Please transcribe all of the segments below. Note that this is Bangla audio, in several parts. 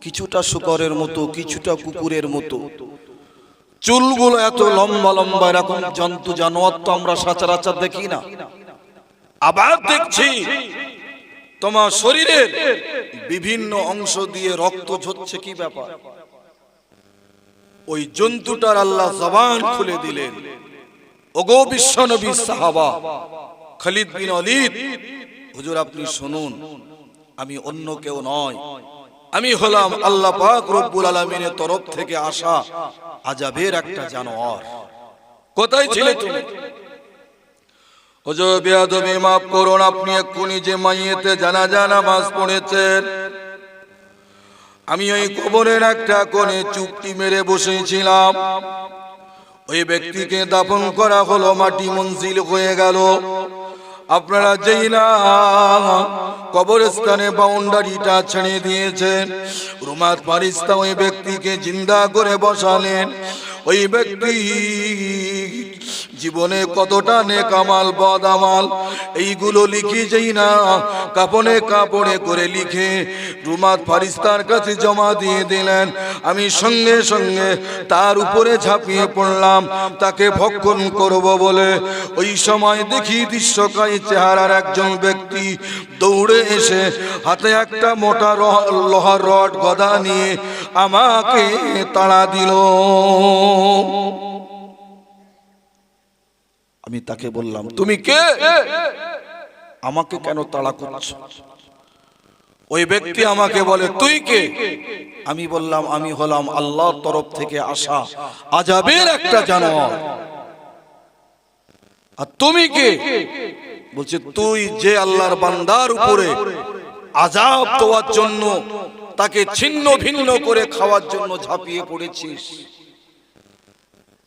কিছুটা শুকরের মতো, কিছুটা কুকুরের মতো, চুলগুলো এত লম্বা লম্বা, এরকম জন্তু জানোয়ার তো আমরা সচরাচর দেখি না। আবার দেখছি তোমার শরীরের বিভিন্ন অংশ দিয়ে রক্ত ঝরছে, কি ব্যাপার? ওই জন্তুটার আল্লাহ জবান খুলে দিলেন। ওগো বিশ্বনবী সাহাবা খালিদ বিন ওয়ালিদ, হুজুর আপনি শুনুন, আমি অন্য কেউ নয়, আমি হলাম আল্লাহ পাক রব্বুল আলামিনের তরফ থেকে আসা আযাবের একটা জানোয়ার। কোথায় ছিলে তুমি? হুজুর বেয়াদবি মাফ করুন, আপনি এক্ষুনি যে মাইয়েতে জানাজা নামাজ পড়েছেন, আমি ওই কবরের একটা কোণে চুপটি মেরে বসেছিলাম। ওই ব্যক্তিকে দাফন করা হলো, মাটি মঞ্জিল হয়ে গেল। আপনারা যেই না কবরস্থানে বাউন্ডারিটা ছেড়ে দিয়েছেন, রুমাত ফারিস্তা ওই ব্যক্তিকে জিন্দা করে বসালেন। ওই ব্যক্তি জীবনে কতটা নেক আমাল বদ আমাল এইগুলো লিখে যেই না কাপড়ে কাপড়ে করে লিখে রুমাত ফারিস্তার কাছে জমা দিয়ে দিলেন, আমি সঙ্গে সঙ্গে তার উপরে ঝাঁপিয়ে পড়লাম তাকে ভক্ষণ করব বলে। ওই সময় দেখি দৃশ্যকায় চেহারার একজন ব্যক্তি দৌড়ে এসে হাতে একটা মোটা লোহার রড গদা নিয়ে আমাকে তাড়া দিল। আমি তাকে বললাম, তুমি কে? আমাকে কেন তাড়া করছো? ওই ব্যক্তি আমাকে বলে, তুই কে? আমি বললাম, আমি হলাম আল্লাহর তরফ থেকে আসা আযাবের একটা জানোয়ার। আর তুমি কে? বলছে, তুই যে আল্লাহর বান্দার উপরে আযাব দেওয়ার জন্য, তাকে ছিন্ন ভিন্ন করে খাওয়ার জন্য ঝাঁপিয়ে পড়েছিস।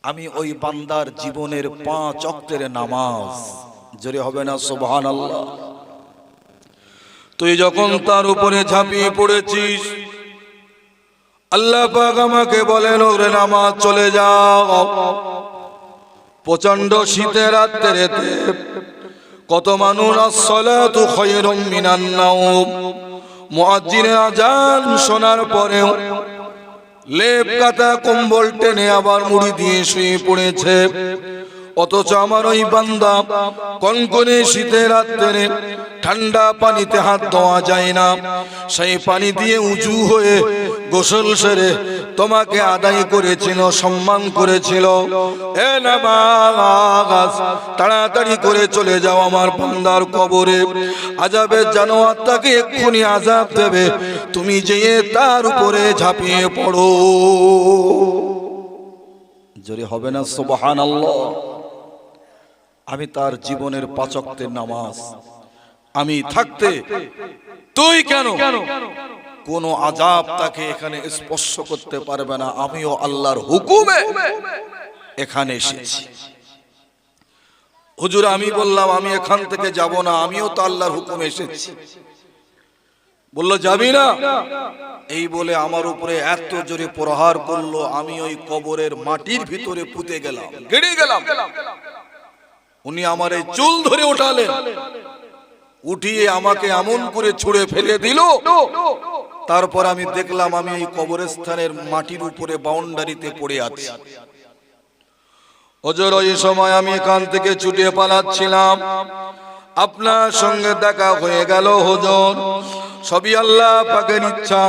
আমি ওই বান্দার জীবনের 5 ওয়াক্তের নামাজ, জোরে হবে না সুবহানাল্লাহ, তুই যখন তার উপরে ঝাঁপিয়ে পড়েছিস, আল্লাহ পাক আমাকে বলেন, ওরে নামাজ চলে যাও। প্রচন্ড শীতের রাত্রিতে কত মানুষ আসসালাতু খায়রুম মিনান নাওম, মুয়াজ্জিনের আযান শোনার পরেও লেপ কাটা কম্বল টেনে আবার মুড়ি দিয়ে শুয়ে পড়েছে। অথচ আমার ওই বান্দা কনকনে শীতের রাত্রে ঠান্ডা পানিতে হাত ধোয়া যায় না, সেই পানি দিয়ে উঁচু হয়ে গোসল সেরে তোমাকে আদায় করেছিল, সম্মান করেছিল। এ নামাজ তাড়াতাড়ি করে চলে যাও আমার বান্দার কবরে, আযাবের জানোয়ার তাকে এক্ষুনি আযাব দেবে, তুমি যেয়ে তার উপরে ঝাঁপিয়ে পড়ো। জোরে হবে না সুবহানাল্লাহ। আমি তার জীবনের 5 ওয়াক্তের নামাজ, আমি থাকতে তুই কেন কোন আযাব তাকে এখানে স্পর্শ করতে পারবে না। আমিও আল্লাহর হুকুমে এখানে এসেছি। হুজুর আমি বললাম, আমি এখান থেকে যাব না, আমিও তো আল্লাহর হুকুমে এসেছি। বলল, যাবি না? এই বলে আমার উপরে এত জোরে প্রহার করলো, আমি ওই কবরের মাটির ভিতরে পুঁতে গেলাম, গেড়ে গেলাম। উনি আমার এই চুল ধরে উঠালেন, উঠিয়ে আমাকে এমন করে ছুঁড়ে ফেলে দিল। তারপর আমি দেখলাম আমি এই কবরস্থানের মাটির উপরে বাউন্ডারিতে পড়ে আছি। হুজুর ওই সময় আমি এখান থেকে ছুটে পালাচ্ছিলাম, আপনার সঙ্গে দেখা হয়ে গেল। হুজুর সবই আল্লাহ পাকের ইচ্ছা।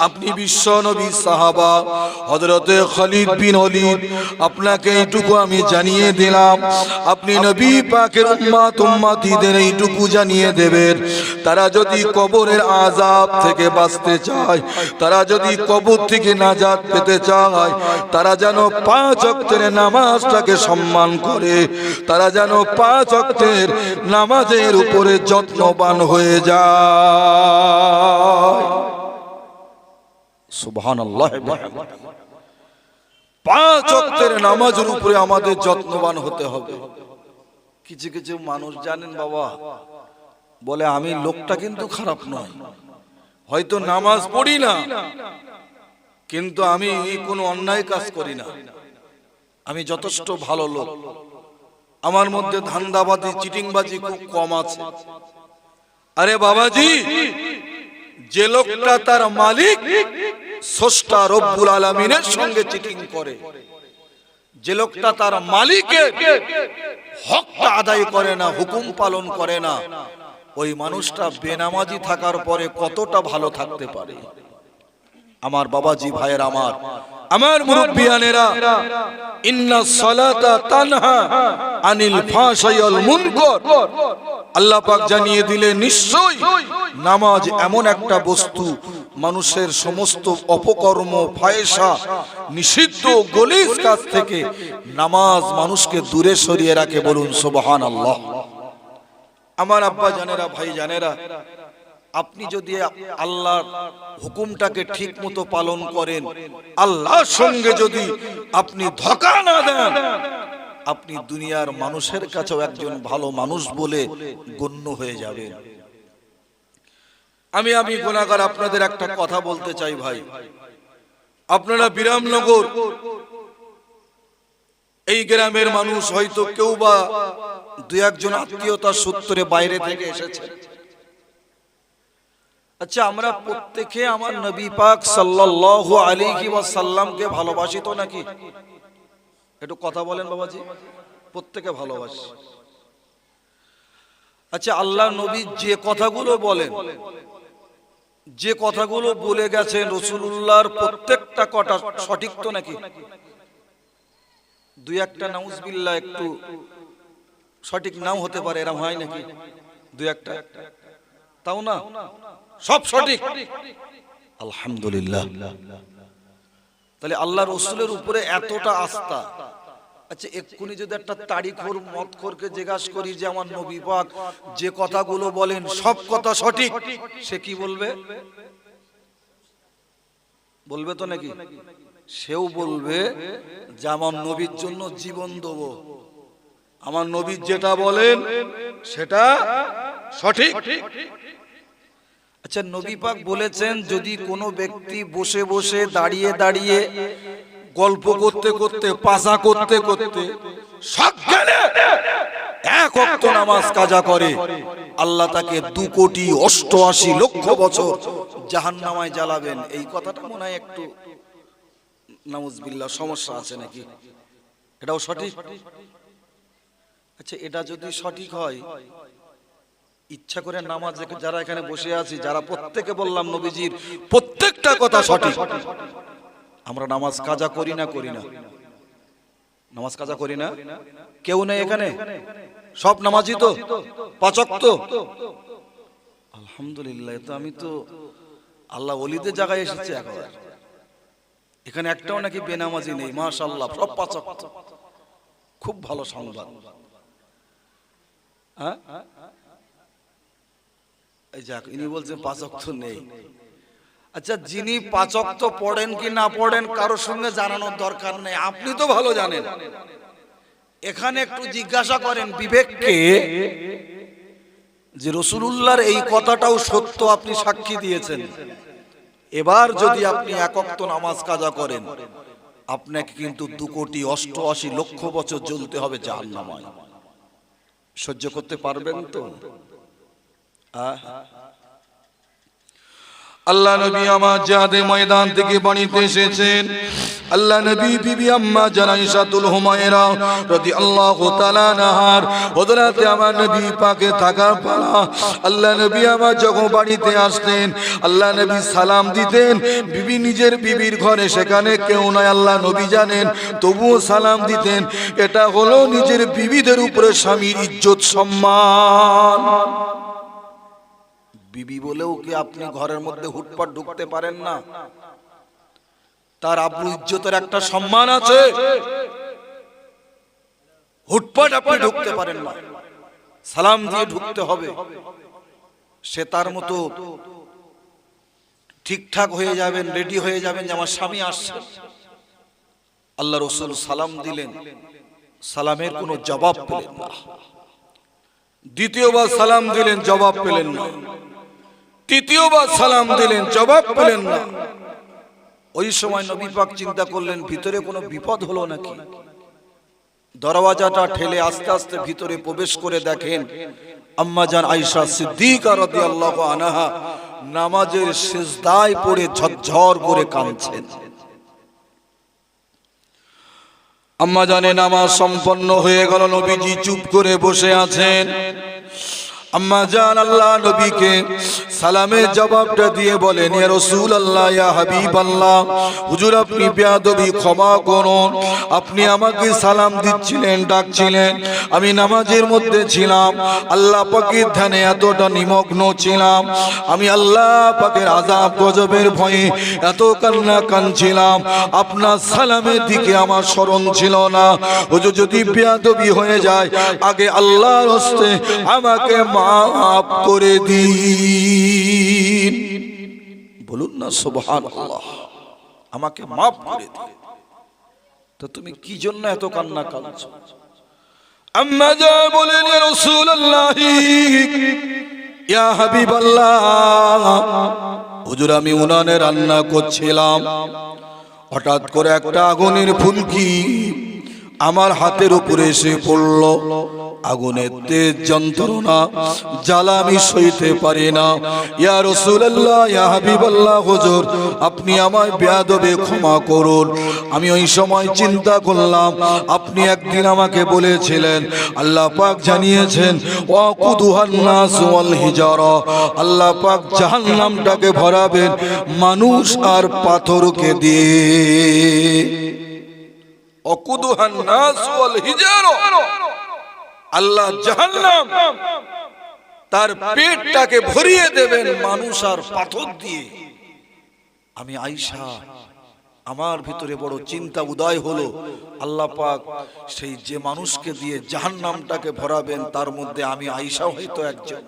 আপনি বিশ্ব নবী সাহাবা হযরতে খালিদ বিন ওয়ালিদ, আপনাকে এইটুকু আমি জানিয়ে দিলাম, আপনি নবী পাকের উম্মত উম্মতিদের এইটুকু জানিয়ে দেবেন, তারা যদি কবরের আযাব থেকে বাঁচতে চায়, তারা যদি কবর থেকে নাজাত পেতে চায়, তারা যেন 5 ওয়াক্তের নামাজটাকে সম্মান করে, তারা যেন 5 ওয়াক্তের নামাজের উপরে যত্নবান হয়ে যায়। সুবহানাল্লাহ। 5 ওয়াক্তের নামাজের উপরে আমাদের যত্নবান হতে হবে। কিছু কিছু মানুষ জানেন বাবা, বলে আমি লোকটা কিন্তু খারাপ নয়, হয়তো নামাজ পড়ি না, কিন্তু আমি কোনো অন্যায় কাজ করি না, আমি যথেষ্ট ভালো লোক, আমার মধ্যে ধান্দাবাজি চিটিংবাজি খুব কম আছে। আরে বাবাজি, যে লোকটা তার মালিক স্রষ্টা রব্বুল আলামিনের সঙ্গে চিটিং করে, যে লোকটা তার মালিকের হকটা আদায় করে না, হুকুম পালন করে না, ওই মানুষটা বেনামাজি থাকার পরে কতটা ভালো থাকতে পারে। আমার বাবাজি ভাইয়ের, আমার মুরব্বিয়ানেরা, ইন্নাস সালাতা তানহা আনিল ফাহশাই ওয়াল মুনকার, আল্লাহ পাক জানিয়ে দিলেন নিশ্চয়ই নামাজ এমন একটা বস্তু, মানুষের সমস্ত অপকর্ম, ফায়সা, নিষিদ্ধ গলিজ কাজ থেকে নামাজ মানুষকে দূরে সরিয়ে রাখে। বলুন সুবহানাল্লাহ। আমার আব্বা জানেরা, ভাই জানেরা, আপনি যদি আল্লাহর হুকুমটাকে ঠিক মতো পালন করেন, আল্লাহর সঙ্গে যদি আপনি ধোঁকা না দেন, আপনি দুনিয়ার মানুষের কাছেও একজন ভালো মানুষ বলে গণ্য হয়ে যাবেন। আমি গুনাহগার, আপনাদের একটা কথা বলতে চাই ভাই, আপনারা বিরামনগর এই গ্রামের মানুষ, হয়তো কেউ বা দুই একজন আত্মীয়তার সূত্রে বাইরে থেকে এসেছে। আচ্ছা, আমরা প্রত্যেকে আমার নবী পাক সাল্লাল্লাহু আলাইহি ওয়াসাল্লামকে ভালোবাসি তো নাকি? একটু কথা বলেন বাবাজি। প্রত্যেকে ভালোবাসি। আচ্ছা, আল্লাহ নবী যে কথাগুলো বলেন, যে কথাগুলো বলে গেছেন রাসূলুল্লাহর প্রত্যেকটা কথা সঠিক তো নাকি? দুই একটা নাউজুবিল্লাহ একটু সঠিক নাও হতে পারে, এরকম হয় নাকি? দুই একটা, তাও না সব সঠিক, আলহামদুলিল্লাহ। তাহলে আল্লাহ রসুলের উপরে এতটা আস্থা। আচ্ছা, এক্ষুনি যদি একটা তারিখর মতখোরকে জিজ্ঞাসা করি যে আমার নবী পাক যে কথাগুলো বলেন সব কথা সঠিক, সে কি বলবে? বলবে তো নাকি? সেও বলবে যে আমার নবীর জন্য জীবন দেব, আমার নবী যেটা বলেন সেটা সঠিক। আচ্ছা, নবী পাক বলেছেন যদি কোনো ব্যক্তি বসে বসে, দাঁড়িয়ে দাঁড়িয়ে, গল্প করতে করতে, পাসা করতে করতে সকালে এক ওয়াক্ত নামাজ কাজা করে, আল্লাহ তাকে 2,88,00,000 বছর জাহান্নামায় জ্বালাবেন। এই কথাটা মনে হয় একটু নাউজুবিল্লাহ সমস্যা আছে নাকি? এটাও সঠিক? আচ্ছা, এটা যদি সঠিক হয়, ইচ্ছা করে নামাজ যারা এখানে বসে আছি, যারা প্রত্যেকে বললাম নবীজির প্রত্যেকটা কথা সঠিক, আমরা নামাজ কাজা করি না? করি না? নামাজ কাজা করি না? কেউ নেই এখানে? সব নামাজি তো? 5 ওয়াক্ত? আলহামদুলিল্লাহ। তো আমি তো আল্লাহ ওলিদের জায়গায় এসেছি একবার। এখানে একটাও নাকি বেনামাজি নেই, মাশাআল্লাহ, সব 5 ওয়াক্ত। খুব ভালো সংবাদ। হ্যাঁ, এই যাক, ইনি বলছেন 5 ওয়াক্ত নেই। আচ্ছা, যিনি 5 ওয়াক্ত পড়েন কি না পড়েন কারোর সঙ্গে জানানোর দরকার নেই, আপনি তো ভালো জানেন। এখানে একটু জিজ্ঞাসা করেন বিবেককে যে রাসূলুল্লাহর এই কথাটাও সত্য, আপনি সাক্ষী দিয়েছেন। এবার যদি আপনি 1 ওয়াক্ত নামাজ কাজা করেন, আপনাকে কিন্তু 2,88,00,000 বছর জ্বলতে হবে জাহান্নামায়। সহ্য করতে পারবেন তো? আল্লাহ নবী আমার জাদে ময়দান থেকে বাড়িতে এসেছেন। আল্লাহ নবী বিবি আম্মা জানাইশাতুল হুমায়রা রাদিয়াল্লাহু তাআলা আনহার হযরতে আমার নবী পাকে থাকার পালা। আল্লাহ নবী আমার যখন বাড়িতে আসতেন, আল্লাহ নবী সালাম দিতেন। বিবি নিজের বিবির ঘরে, সেখানে কেউ নাই, আল্লাহ নবী জানেন, তবুও সালাম দিতেন। এটা হলো নিজের বিবিদের উপরে স্বামীর ইজ্জত সম্মান। বিবি বলেও কি আপনি ঘরের মধ্যে হুটপাট ঢুকতে পারেন না? তার আব্রু ইজ্জতের একটা সম্মান আছে, হুটপাট আপনি ঢুকতে পারেন না, সালাম দিয়ে ঢুকতে হবে। সে তার মতো ঠিকঠাক হয়ে যাবেন, রেডি হয়ে যাবেন যে আমার স্বামী আসছে। আল্লাহ রাসূল সালাম দিলেন, সালামের কোনো জবাব পেলেন না। দ্বিতীয়বার সালাম দিলেন, জবাব পেলেন না। তৃতীয়বার সালাম দিলেন, জবাব পেলেন না। ওই সময় নবী পাক চিন্তা করলেন ভিতরে কোনো বিপদ হলো নাকি। দরওয়াজাটা ঠেলে আস্তে আস্তে ভিতরে প্রবেশ করে দেখেন আম্মা জান আয়েশা সিদ্দিকা রাদিয়াল্লাহু আনহা নামাজের সিজদায় পড়ে ঝরঝর করে কাঁদছেন। আম্মা জানে নামাজ সম্পন্ন হয়ে গেল, নবীজি চুপ করে বসে আছেন। আম্মা জান আল্লাহ নবীকে সালামের জবাবটা দিয়ে বলেন, ইয়া রাসূলুল্লাহ, ইয়া হাবিবাল্লাহ, হুজুর আপনি বেয়াদবি ক্ষমা করুন। আপনি আমাকে সালাম দিচ্ছিলেন, ডাকছিলেন, আমি নামাজের মধ্যে ছিলাম, আল্লাহ পাকের ধ্যানে এতটা নিমগ্ন ছিলাম, আমি আল্লাহ পাকের আযাব গজবের ভয়ে এত কান্না কাঁদছিলাম, আপনার সালামের দিকে আমার স্মরণ ছিল না। হুজুর যদি বেয়াদবি হয়ে যায়, আগে আল্লাহর হস্তে আমাকে মাফ করে দিন। বলুন না সুবহানাল্লাহ, আমাকে মাফ করে দিন। তো তুমি কি জন্য এত কান্না কাঁদছো? আম্মা যা বলেন, ইয়া রাসূলুল্লাহ, ইয়া হাবিবাল্লাহ, হুজুর আমি উনানে রান্না করছিলাম, হঠাৎ করে একটা আগুনের ফুলকি আমার হাতের উপরে এসে পড়ল। আগুনের তেজ যন্ত্রণা জ্বালা আমি সইতে পারি না। ইয়া রাসূলুল্লাহ, ইয়া হাবিবাল্লাহ, হুজুর আপনি আমায় বেয়াদবে ক্ষমা করুন। আমি ওই সময় চিন্তা করলাম, আপনি একদিন আমাকে বলেছিলেন, আল্লাহ পাক জানিয়েছেন, ওয়াকুদুহান নাস ওয়াল হিজারা, আল্লাহ পাক জাহান্নামটাকে ভরাবেন মানুষ আর পাথরকে দিয়ে। ওয়াকুদুহান নাস ওয়াল হিজারা, আল্লাহ জাহান্নাম তার পেটটাকে ভরিয়ে দেবেন মানুষ আর পাথর দিয়ে। আমি আয়েশা, আমার ভিতরে বড় চিন্তা উদয় হলো, আল্লাহ পাক সেই যে মানুষকে দিয়ে জাহান্নামটাকে ভরাবেন তার মধ্যে আমি আয়েশা হয়তো একজন।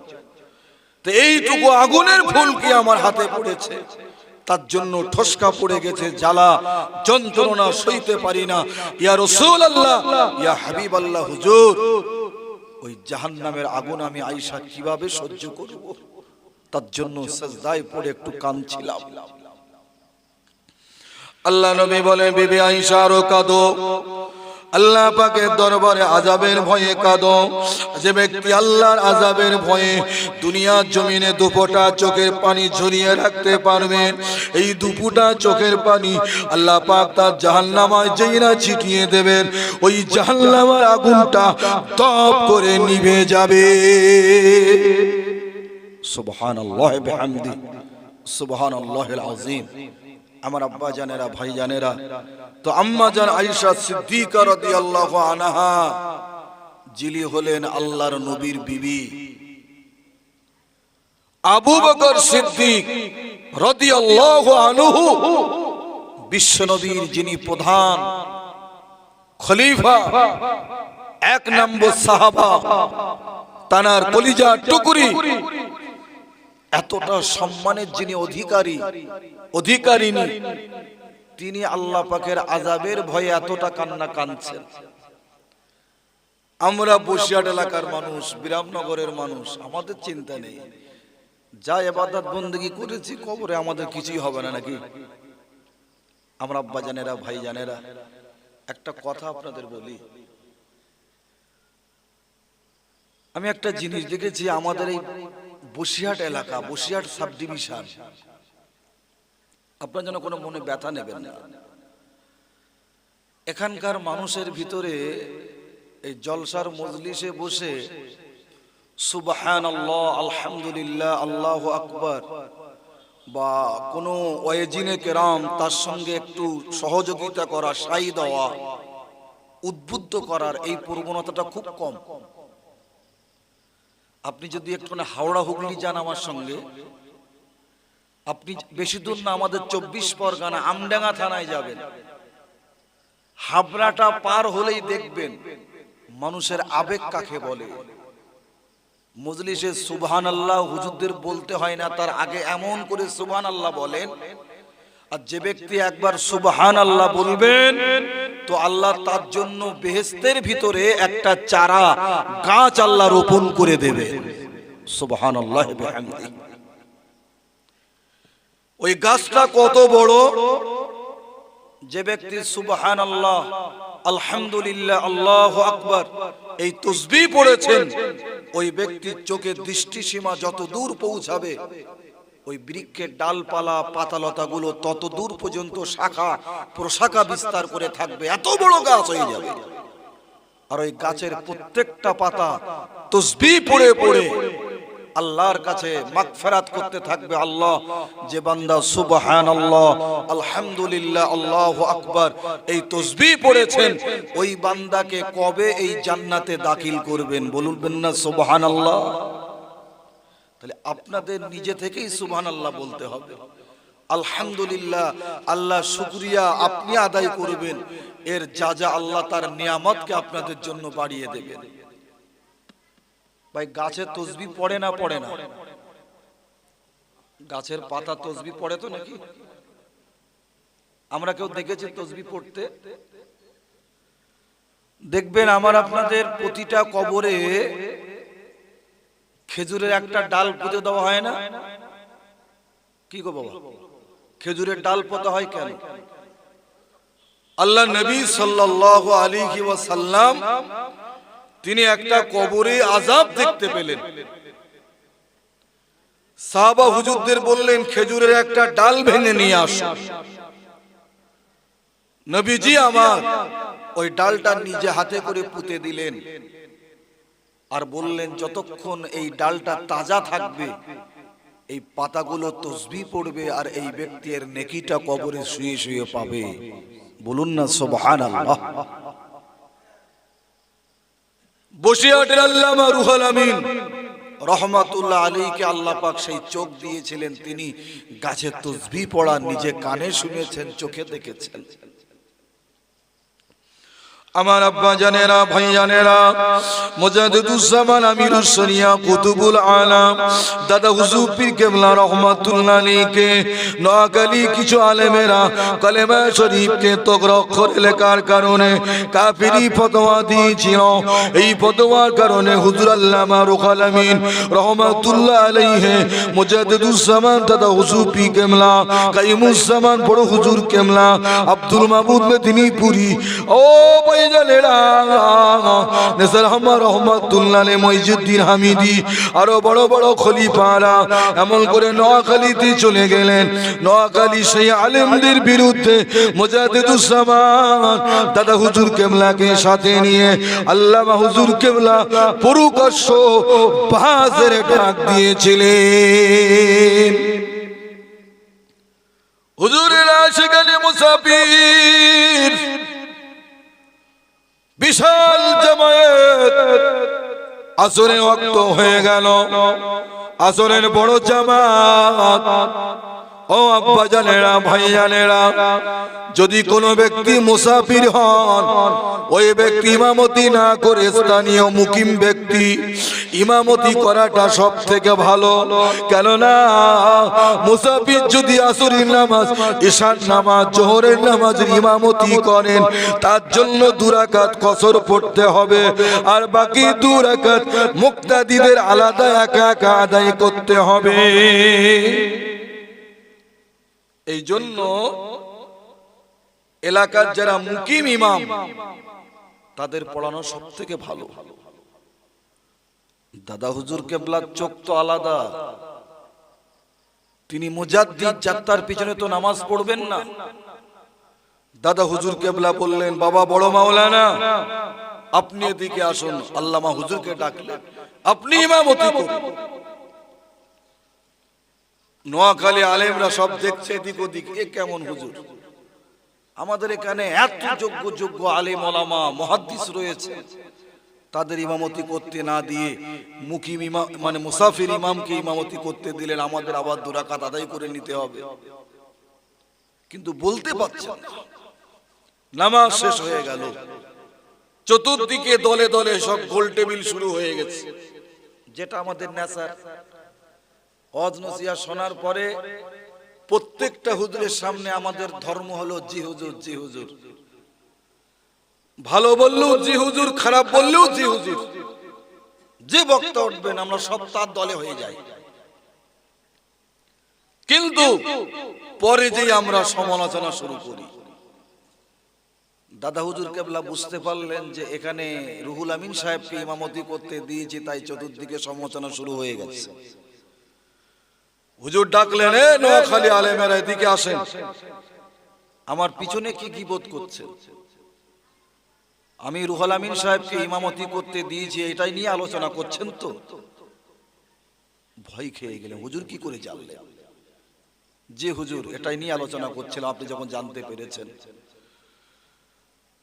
তো এইটুকু আগুনের ফুলকি আমার হাতে পড়েছে, তার জন্য ঠসকা পড়ে গেছে, জ্বালা যন্ত্রণা সইতে পারি না। ইয়া রাসূলুল্লাহ, ইয়া হাবিবাল্লাহ, হুজুর ওই জাহান্নামের আগুন আমি আয়েশা কিভাবে সহ্য করব? তার জন্য সিজদায় পড়ে একটু কাঁদছিলাম। আল্লাহ নবী বলে, বিবি আয়েশা আরো কাঁদো, আল্লাহ পাকের দরবারে আযাবের ভয়ে কাঁদো। যে ব্যক্তি আল্লাহর আযাবের ভয়ে দুনিয়ার জমিনে দুফোঁটা চোখের পানি ঝরিয়ে রাখতে পারবেন, এই দুফোঁটা চোখের পানি আল্লাহ পাক তার জাহান্নামায় যেই না ছিটিয়ে দেবেন, ওই জাহান্নামের আগুনটা তপ করে নিভে যাবে। সুবহানাল্লাহ বিহামদি, সুবহানাল্লাহিল আযীম। আমার আব্বা জানেরা, ভাই জানেরা, তো আম্মা জান আয়েশা সিদ্দিকা রাদিয়াল্লাহু আনহা যিনি হলেন আল্লাহর নবীর বিবি, আবু বকর সিদ্দিক রাদিয়াল্লাহু আনহু বিশ্ব নবীর যিনি প্রধান খলিফা, এক নম্বর সাহাবা, তানার কলিজার টুকরি, এতটা সম্মানের যিনি অধিকারিনী, তিনি আল্লাহ পাকের আযাবের ভয়ে এতটা কান্না কাঁদছেন। আমরা বসিরহাট এলাকার মানুষ, বিরামনগরের মানুষ, আমাদের চিন্তা নেই, যা ইবাদত বندگی করেছি কবরে আমাদের কিছুই হবে না নাকি? আমরা আব্বা জানেরা, ভাই জানেরা, একটা কথা আপনাদের বলি, আমি একটা জিনিস দেখেছি আমাদের এই বসিরহাট এলাকা, বসিরহাট সাব ডিভিশন, আপনার যেন কোনো মনে ব্যথা নেবেন না, এখানকার মানুষের ভিতরে এই জলসার মজলিসে বসে সুবহানাল্লাহ, আলহামদুলিল্লাহ, আল্লাহু আকবার, বা কোনো ওয়াজিনে কেরাম তার সঙ্গে একটু সহযোগিতা করা, সাই দেওয়া, উদ্বুদ্ধ করার এই প্রবণতাটা খুব কম। আপনি যদি একটু হাওড়া হুগলি যান আমার সঙ্গে, আপনি বেশি দূর না, আমাদের 24 পরগনা আমডাঙ্গা থানায় যাবেন, হাবড়াটা পার হলেই দেখবেন মানুষের আবেগ কাকে বলে। মজলিসে সুবহানাল্লাহ হুজুরদের বলতে হয় না, তার আগে এমন করে সুবহানাল্লাহ বলেন, আর যে ব্যক্তি একবার সুবহানাল্লাহ বলবেন তো আল্লাহ তার জন্য বেহেশতের ভিতরে একটা চারা গাছ আল্লাহ রোপণ করে দেবে। সুবহানাল্লাহ বিহামদি। ওই গাছটা কত বড়, যে ব্যক্তি সুবহানাল্লাহ, আলহামদুলিল্লাহ, আল্লাহু আকবার এই তাসবিহ পড়েছেন, ওই ব্যক্তির চোখের দৃষ্টিসীমা যত দূর পৌঁছাবে ওই বৃক্ষের ডালপালা পাতালতাগুলো তত দূর পর্যন্ত শাখা প্রশাখা বিস্তার করে থাকবে, এত বড় গাছ হয়ে যাবে। আর ওই গাছের প্রত্যেকটা পাতা তাসবিহ পড়ে পড়ে আল্লাহর কাছে মাগফিরাত করতে থাকবে। আল্লাহ, যে বান্দা সুবহানাল্লাহ, আলহামদুলিল্লাহ, আল্লাহু আকবার এই তাসবিহ পড়েছেন, ওই বান্দাকে কবে এই জান্নাতে দাখিল করবেন? বলবেন না সুবহানাল্লাহ? তাহলে আপনাদের নিজে থেকেই সুবহানাল্লাহ বলতে হবে। আলহামদুলিল্লাহ, আল্লাহ শুকরিয়া আপনি আদায় করবেন, এর যা যা আল্লাহ তার নিয়ামতকে আপনাদের জন্য বাড়িয়ে দেবেন। ভাই, গাছের তাসবিহ পড়ে না পড়ে না? গাছের পাতা তাসবিহ পড়ে তো নাকি? আমরা কেউ দেখেছি তাসবিহ পড়তে? দেখবেন আমার আপনাদের প্রতিটা কবরে খেজুরের একটা ডাল পুঁতে দেওয়া হয় না? কি গো বাবা, খেজুরের ডাল পোঁতা হয় কেন? আল্লাহ নবী সাল্লাল্লাহু আলাইহি ওয়াসাল্লাম তিনি একটা কবরে আযাব দেখতে পেলেন। সাহাবা হুজুরদের বললেন, খেজুরের একটা ডাল ভেঙে নিয়ে আসো। নবীজি আমার ওই ডালটা নিজে হাতে করে পুঁতে দিলেন আর বললেন, যতক্ষণ এই ডালটা তাজা থাকবে এই পাতাগুলো তাসবিহ পড়বে আর এই ব্যক্তির নেকিটা কবরে শুয়ে শুয়ে পাবে। বলুন না সুবহানাল্লাহ। বসিরহাটের আল্লামা রুহুল আমিন রহমাতুল্লাহ আলাইহিকে আল্লাহ পাক সেই চোখ দিয়েছিলেন, তিনি গাছের তাসবিহ পড়া নিজে কানে শুনেছেন, চোখে দেখেছেন। আমার আব্বা জানেরা, ভাই জানেরা, মুজাদ্দিদুজ্জামান আমিরুস শরিয়া কুতুবুল আলাম দাদা হুজুর পীর কেবলা রহমাতুল্লাহ আলাইহিকে নোয়াখালী কিছু আলেমেরা কালেমা শরীফকে তগর অক্ষরে লেখার কারণে কাফিরি ফতোয়া দিয়েছিল। এই ফতোয়ার কারণে হুজুর আল্লামা রুহুল আমিন রহমাতুল্লাহ আলাইহি মুজাদ্দিদুজ্জামান দাদা হুজুর পীর কেবলা কাইমুজ্জামান বড় হুজুর কেবলা আব্দুল মাবুদ মেদিনীপুরি ও মইজুদ্দিন হামিদি আরো বড় বড় খলিফারা এমন করে নোয়াখালীতে চলে গেলেন। নোয়াখালী সেই আলেমদের বিরুদ্ধে মুজাদ্দিদুজ্জামান দাদা হুজুর কেবলাকে সাথে নিয়ে আল্লামা হুজুর কেবলা প্রকাশ্য বাজের ডাক দিয়েছিলেন। হুজুরেরা সেখানে মুসাফির, বিশাল জামায়াত, আসরের ওয়াক্ত হয়ে গেল, আসরের বড় জামাত। ও আব্বা জানেরা, ভাই জানেরা, যদি কোনো ব্যক্তি মুসাফির হন, ওই ব্যক্তি ইমামতি না করে স্থানীয় মুকিম ব্যক্তি ইমামতি করাটা সব থেকে ভালো। কেননা মুসাফির যদি আসরের নামাজ, ইশার নামাজ, জোহরের নামাজের ইমামতি করেন, তার জন্য 2 রাকাত কসর পড়তে হবে, আর বাকি 2 রাকাত মুক্তাদিদের আলাদা একা একা আদায় করতে হবে। এই জন্য এলাকার যারা মুকিম ইমাম তাদের পড়ানো সব থেকে ভালো। দাদা হুজুর কেবলার চোখ তো আলাদা, তিনি মুজাদ্দিদ, যাত্রার পিছনে তো নামাজ পড়বেন না। দাদা হুজুর কেবলা বললেন, বাবা বড় মাওলানা আপনি এদিকে আসুন। আল্লামা হুজুরকে ডাকলেন, আপনি ইমামতি করুন। নোয়াখালী আলেমরা সব দেখছে এদিক ওদিক, এ কেমন হুজুর? আমাদের এখানে এত যোগ্য যোগ্য আলেম ওলামা মুহাদ্দিস রয়েছে, তাদের ইমামতি করতে না দিয়ে মুকিম ইমাম মানে মুসাফির ইমামকে ইমামতি করতে দিলেন। আমাদের আবার 2 রাকাত আদায় করে নিতে হবে, কিন্তু বলতে পারছেন না। নামাজ শেষ হয়ে গেল, চতুর্দিকে দলে দলে সব গোল টেবিল শুরু হয়ে গেছে, যেটা আমাদের নেশা। ওয়াজ নসিহত শোনার পরে প্রত্যেকটা হুজুরের সামনে আমাদের ধর্ম হলো জি হুজুর, জি হুজুর। ভালো বললেও জি হুজুর, খারাপ বললেও জি হুজুর। যে বক্তা উঠবেন আমরা সব তার দলে হয়ে যাই, কিন্তু পরে যে আমরা সমালোচনা শুরু করি। দাদা হুজুর কেবলা বুঝতে পারলেন যে এখানে রুহুল আমিন সাহেবকে ইমামতি করতে দিয়েছি, তাই চতুর্দিকে সমালোচনা শুরু হয়ে গেছে। হুজুর ডাকলেন, এ নোয়াখালী আলেমেরা এদিকে আসেন। আমার পিছনে কি গীবত করছেন? আমি রুহুল আমিন সাহেবকে ইমামতি করতে দিয়েছি, এটাই নিয়ে আলোচনা করছেন তো? ভয় খেয়ে গেলেন। হুজুর কি করে জানলেন? যে হুজুর এটাই নিয়ে আলোচনা করছিল, আপনি যখন জানতে পেরেছেন।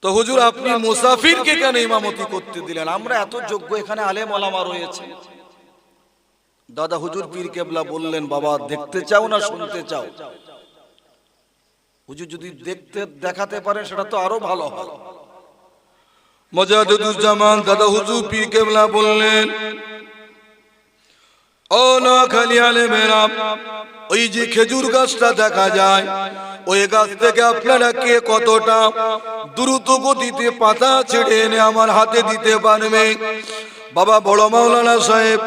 তো হুজুর আপনি মুসাফিরকে কেন ইমামতি করতে দিলেন? আমরা এত যোগ্য এখানে আলেম ওলামা রয়েছে। দাদা হুজুর পীর কেবলা বললেন, বাবা দেখতে চাও না শুনতে চাও? হুজুর যদি দেখাতে পারেন সেটা তো আরো ভালো হয়। মুজাদ্দিদুজ্জামান দাদা হুজুর পীর কেবলা বললেন, ও নোয়াখালী আলেমেরা, ওই যে খেজুর গাছটা দেখা যায়, ওই গাছ থেকে আপনারা কে কতটা দ্রুত গতিতে পাতা ছেড়ে এনে আমার হাতে দিতে পারবে? বাবা বড় মাওলানা সাহেব,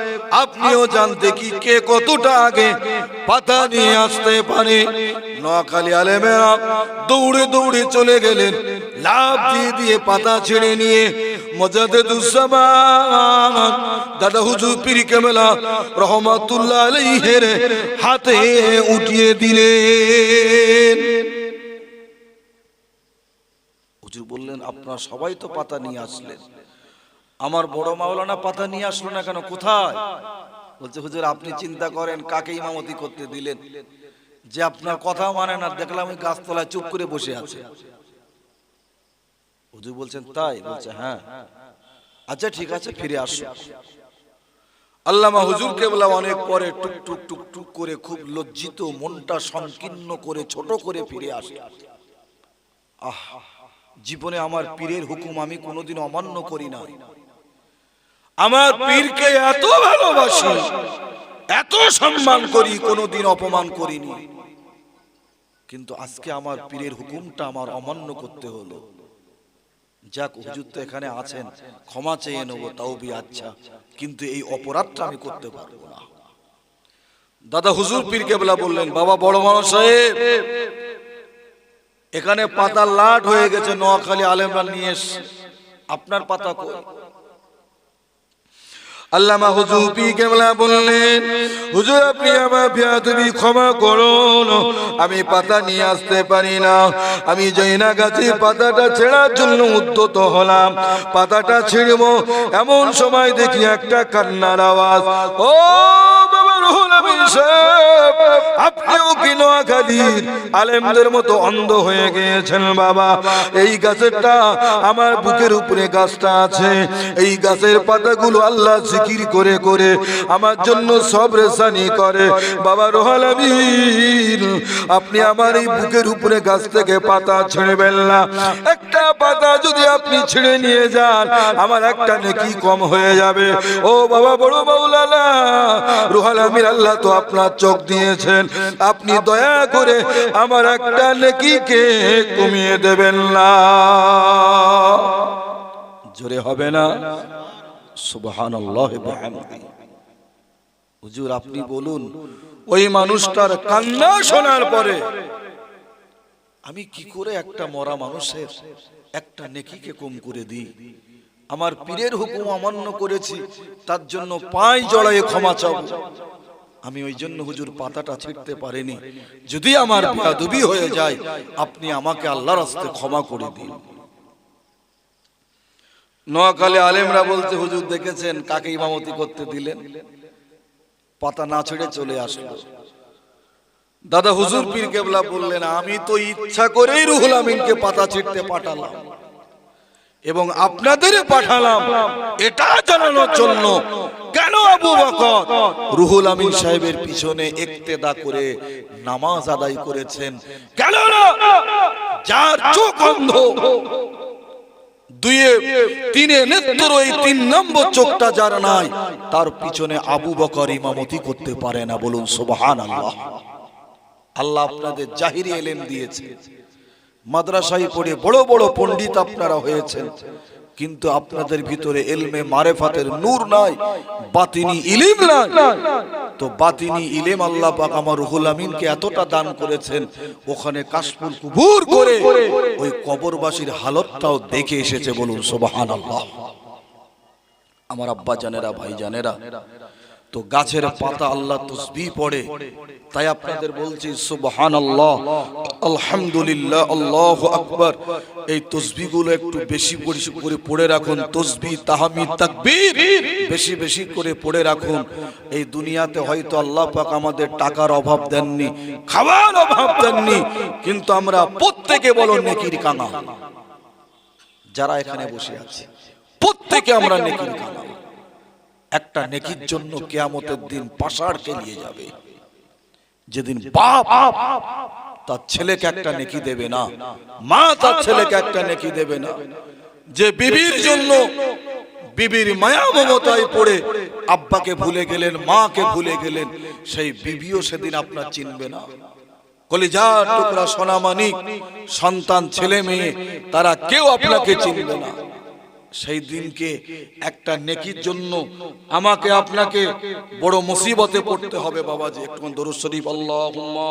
আপনিও জানতে কি কে কতটা আগে পাতা নিয়ে আসতে পারে? নোয়াখালী আলেমেরা দৌড়ে দৌড়ে চলে গেলেন, লাফ দিয়ে দিয়ে পাতা ছেড়ে নিয়ে মুজাদ্দিদুজ্জামান দাদা হুজুর পীর কেবলা রহমাতুল্লাহ আলাইহির হাতে উঠিয়ে দিলেন। হুজুর বললেন, আপনারা সবাই তো পাতা নিয়ে আসলেন, আমার বড় মাওলানা পাতা নিয়ে আসলো না কেন? কোথায়? বলছে, হুজুর আপনি চিন্তা করেন কাকে ইমামতি করতে দিলেন? যে আপনার কথা মানে না, দেখলাম ওই গাছতলায় চুপ করে বসে আছে। হুজুর বলছেন, তাই? বলছে, হ্যাঁ। আচ্ছা ঠিক আছে, ফিরে আসো। আল্লামা হুজুর কেবলা অনেক পরে টুক টুক টুক টুক করে খুব লজ্জিত, মনটা সংকীর্ণ করে ছোট করে ফিরে আসে। আহ, জীবনে আমার পীরের হুকুম আমি কোনোদিন অমান্য করি না। আমার পীরকে এত ভালোবাসি, এত সম্মান করি, কোনোদিন অপমান করিনি। কিন্তু আজকে আমার পীরের হুকুমটা আমার অমান্য করতে হলো। যাক, হুজুর তো এখানে আছেন, ক্ষমা চেয়ে নেবো, তাও বি আচ্ছা, কিন্তু এই অপরাধটা আমি করতে পারবো না। দাদা হুজুর পীর কেবলা বললেন, বাবা বড় মানুষ সাহেব, এখানে পাতা লাট হয়ে গেছে, নোয়াখালী আলেমরা নিয়ে এসে, আপনার পাতা কই? আল্লামা হুজুর পীর কেবলা বললেন, হুজুর আপনি আমার বেয়াদবি ক্ষমা করুন, আমি পাতা নিয়ে আসতে পারি না। আমি যাই না গাছে পাতাটা ছেঁড়ার জন্য উদ্যত হলাম, পাতাটা ছিঁড়বো, এমন সময় দেখি একটা কান্নার আওয়াজ। ও বাবা রুহুল আমিন সাহেব, আপনিও কি নোয়াখালীর আলেমদের মতো অন্ধ হয়ে গিয়েছেন? বাবা এই গাছেরটা আমার বুকের উপরে গাছটা আছে, এই গাছের পাতাগুলো আল্লাহ জিকির করে করে আমার জন্য সবরেসানি করে। বাবা রুহুল আমিন, আপনি আমার এই বুকের উপরে গাছ থেকে পাতা ছিঁড়বেন না। একটা পাতা যদি আপনি ছিঁড়ে নিয়ে যান, আমার একটা নেকি কম হয়ে যাবে। ও বাবা বড় মাওলানা রুহুল আমিন, আল্লাহ তো আপনার চোখ দিয়েছেন, আপনি দয়া করে আমার একটা নেকিকে কমিয়ে দেবেন না। জোরে হবে না? সুবহানাল্লাহ বিহামদি। হুজুর আপনি বলুন, ওই মানুষটার কান্না শোনার পরে আমি কি করে একটা মরা মানুষের একটা নেকিকে কম করে দিই? আমার পীরের হুকুম অমান্য করেছি, তার জন্য পায়ে জড়ায়ে ক্ষমা চাও। আমি ওই জন্য হুজুর পাতাটা ছিঁড়তে পারিনি। যদি আমার বেয়াদবি হয়ে যায়, আপনি আমাকে আল্লাহর রাস্তায় ক্ষমা করে দিন। নোয়াখালী আলেমরা বলতে, হুজুর দেখেছেন কাকে ইমামতি করতে দিলেন? পাতা না ছেড়ে চলে আসলো। দাদা হুজুর পীর কেবলা বললেন, আমি তো ইচ্ছা করেই রুহুল আমিনকে পাতা ছিঁড়তে পাঠালাম এবং আপনাদের পাঠালাম এটা জানানোর জন্য, কেন আবু বকর রুহুল আমিন সাহেবের পিছনে ইক্তেদা করে নামাজ আদায় করেছেন? কেন না? যার চোখ অন্ধ, দুয়ে তিনে নেত্র, এই 3 নম্বর চোখটা যার নাই, তার পিছনে আবু বকর ইমামতি করতে পারে না। বলুন সুবহানাল্লাহ। আল্লাহ আপনাদের জাহিরি ইলম দিয়েছে, মাদ্রাসায় পড়ে বড় বড় পণ্ডিত আপনারা হয়েছেন, কিন্তু আপনাদের ভিতরে ইলমে মারিফাতের নূর নাই, বাতিনি ইলম নাই। তো বাতিনি ইলম আল্লাহ পাক আমার রুহুল আমিনকে এতটা দান করেছেন, ওখানে কাশফুল কুবুর করে ওই কবরবাসীর হালতটাও দেখে এসেছে। বলুন সুবহানাল্লাহ। আমার আব্বা জানেরা, ভাই জানেরা, তো গাছের পাতা আল্লাহ তাসবিহ পড়ে, তাই আপনাদের বলছি সুবহানাল্লাহ, আলহামদুলিল্লাহ, আল্লাহু আকবার। এই তাসবিহগুলো একটু বেশি করে পড়ে রাখুন। তাসবিহ, তাহমিদ, তাকবীর বেশি বেশি করে পড়ে রাখুন। এই দুনিয়াতে হয়তো আল্লাহ পাক আমাদের টাকার অভাব দেননি, খাবার অভাব দেননি, কিন্তু আমরা প্রত্যেকে বলো নেকির কাঙাল। যারা এখানে বসে আছে প্রত্যেকে আমরা নেকির কাঙাল। একটা নেকির জন্য কিয়ামতের দিন পাশাড়কে নিয়ে যাবে। যেদিন বাপ তার ছেলেকে একটা নেকি দেবে না, মা তার ছেলেকে একটা নেকি দেবে না, যে বিবির জন্য বিবির মায়া মমতায় পড়ে আব্বাকে ভুলে গেলেন, মাকে ভুলে গেলেন, সেই বিবিও সেদিন আপনার চিনবে না। কলিজার টুকরা সোনামানিক সন্তান, ছেলে মেয়ে, তারা কেউ আপনাকে চিনবে না। সেই দিনকে একটা নেকির জন্য আমাকে আপনাকে বড় মুসিবতে পড়তে হবে। বাবাজি একটু দরুদ শরীফ আল্লাহুম্মা।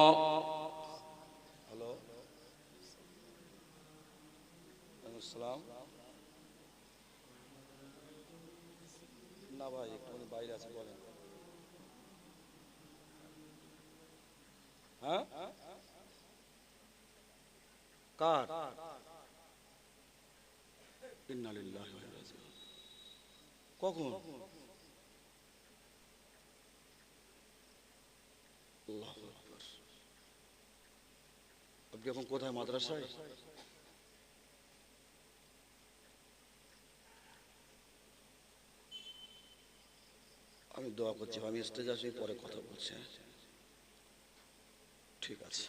হ্যালো, আসসালাম না ভাই, একটু বাইরে আছে, বলেন। হ্যাঁ, কার? ইন্নালিল্লাহি ওয়া ইন্না ইলাইহি রাজিউন। কখন? আল্লাহু আকবার। আপনি এখন কোথায়? মাদ্রাসায়? আমি দোয়া করছি, আমি স্টেজে আসি, পরে কথা বলছি। ঠিক আছে।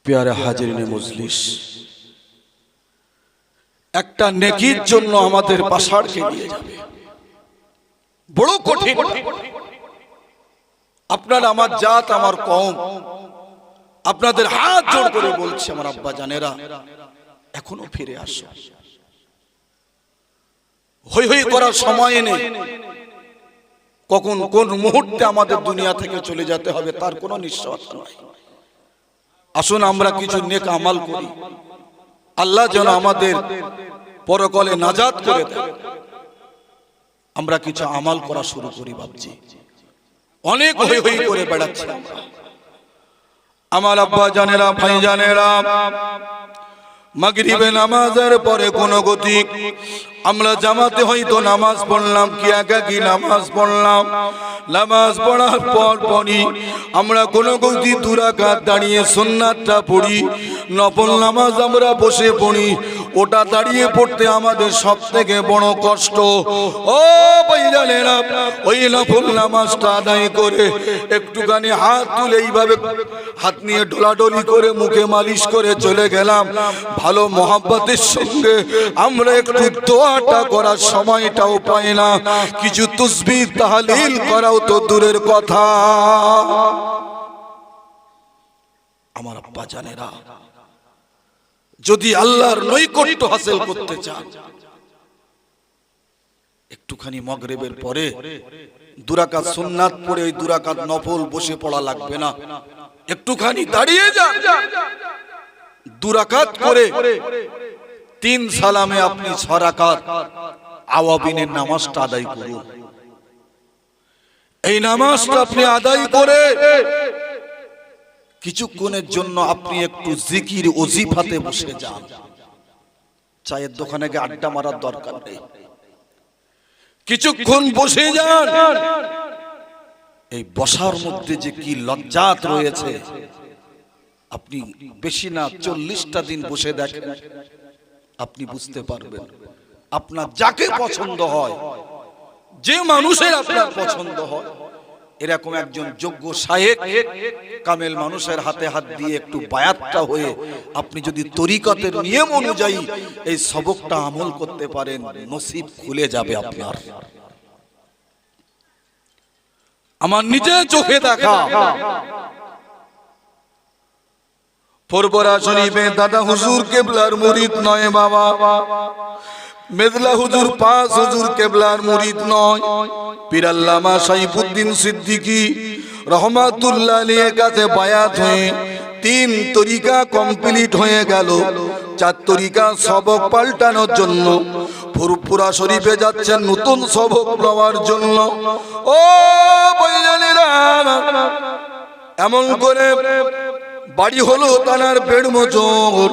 প্যারে হাজিরিনে মজলিস, একটা নেকির জন্য আমাদের পাশাড়কে নিয়ে যাবে, বড় কঠিন। আপনার আমার জাত, আমার কওম, আপনাদের হাত জোড় করে বলছি, আমার আব্বা জানেরা, এখনো ফিরে আসো। হই হই করার সময় নেই। কখন কোন মুহূর্তে আমাদের দুনিয়া থেকে চলে যেতে হবে তার কোনো নিশ্চয়তা নাই। আসুন আমরা কিছু নেক আমাল করি, আল্লাহ যেন আমাদের পরকালে নাজাত করে দেন। আমরা কিছু আমাল করা শুরু করি। ভাবছি অনেক হই হই করে বেড়াচ্ছি আমার আব্বা জানেরা, ভাই জানেরা। মাগরিবে নামাজের পরে কোন গতি আমরা জামাতে হয়তো নামাজ পড়লাম, কি একাকি নামাজ পড়লাম। নামাজ পড়ার পর পরই আমরা কোন গতি 2 রাকাত দাঁড়িয়ে সুন্নাতটা পড়ি, নফল নামাজ আমরা বসে পড়ি। ওটা দাঁড়িয়ে পড়তে আমাদের সব থেকে বড় কষ্ট। ও ভাইজানেরা, ওই নফল নামাজটা আদায় করে একটুখানি হাত তুলে এইভাবে হাত নিয়ে ডোলাডলি করে মুখে মালিশ করে চলে গেলাম। ভালো মোহাব্বতের সঙ্গে আমরা একটু দোয়াটা করার সময়টাও পাই না। কিছু তাসবিহ তাহলিল করাও তো দূরের কথা। আমার আব্বা জানেরা, যদি আল্লাহর নৈকট্য হাসিল করতে চান, একটুখানি মাগরিবের পরে 2 রাকাত সুন্নাত পড়ে ওই 2 রাকাত নফল বসে পড়া লাগবে না। একটুখানি দাঁড়িয়ে যান, 2 রাকাত করে 3 সালামে আপনি 6 রাকাত আওয়াবিনের নামাজটা আদায় করুন। এই নামাজটা আপনি আদায় করে কিছুক্ষণের জন্য আপনি একটু জিকির ওজিফাতে বসে যান। চায়ের দোকানে গিয়ে আড্ডা মারার দরকার নেই, কিছুক্ষণ বসে যান। এই বসার মধ্যে যে কি লজ্জাত রয়েছে, আপনি বেশি না 40টা দিন বসে দেখেন, আপনি বুঝতে পারবেন। আপনার যাকে পছন্দ হয়, যে মানুষের আপনার পছন্দ হয়, এরকম একজন যোগ্য শায়েখ কামেল মানুষের হাতে হাত দিয়ে একটু বায়াতটা হয়ে আপনি যদি তরিকতের নিয়ম অনুযায়ী এই সবকটা আমল করতে পারেন, নসিব খুলে যাবে আপনার। আমার নিজের চোখে দেখা ফুরফুরা শরীফে দাদা হুজুর কেবলার মুরিদ নয় বাবা, মেদলা হুজুর পাঁচ হুজুর কেবলার মুরিদ নয়, পীর আল্লামা সাইফুদ্দিন সিদ্দিকী রহমাতুল্লাহ আলাইহির কাছে বায়াত হয়ে 3 তরিকা কমপ্লিট হয়ে গেল। 4 তরিকা সবক পাল্টানোর জন্য ফুরফুরা শরীফে যাচ্ছেন নতুন সবক নেওয়ার জন্য। ও ভাইজানেরা, এমন করে বাড়ি হলো তানার বেড়মোচর,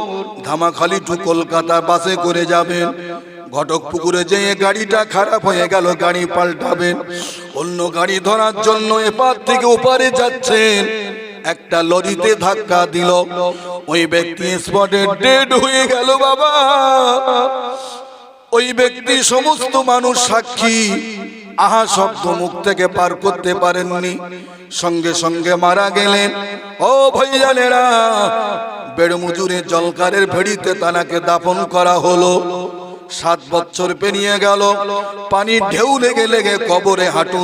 ধামাখালি টু কলকাতা বাসে করে যাবেন। ঘটকপুকুরে যেয়ে গাড়িটা খারাপ হয়ে গেল, গাড়ি পাল্টাবেন, অন্য গাড়ি ধরার জন্য এপার থেকে ওপারে যাচ্ছেন, একটা লরিতে ধাক্কা দিল, ওই ব্যক্তি স্পটে ডেড হয়ে গেল। বাবা, ওই ব্যক্তি সমস্ত মানুষ সাক্ষী, আহা শব্দ মুখ থেকে পার করতে পারেননি, সঙ্গে সঙ্গে মারা গেলেন। ও ভাইজানেরা, বেড়মজুরে জলকারের ভেড়িতে তানাকে দাফন করা হলো। 7 বছর পেরিয়ে গেল, পানির ঢেউ লেগে লেগে কবরে হাঁটু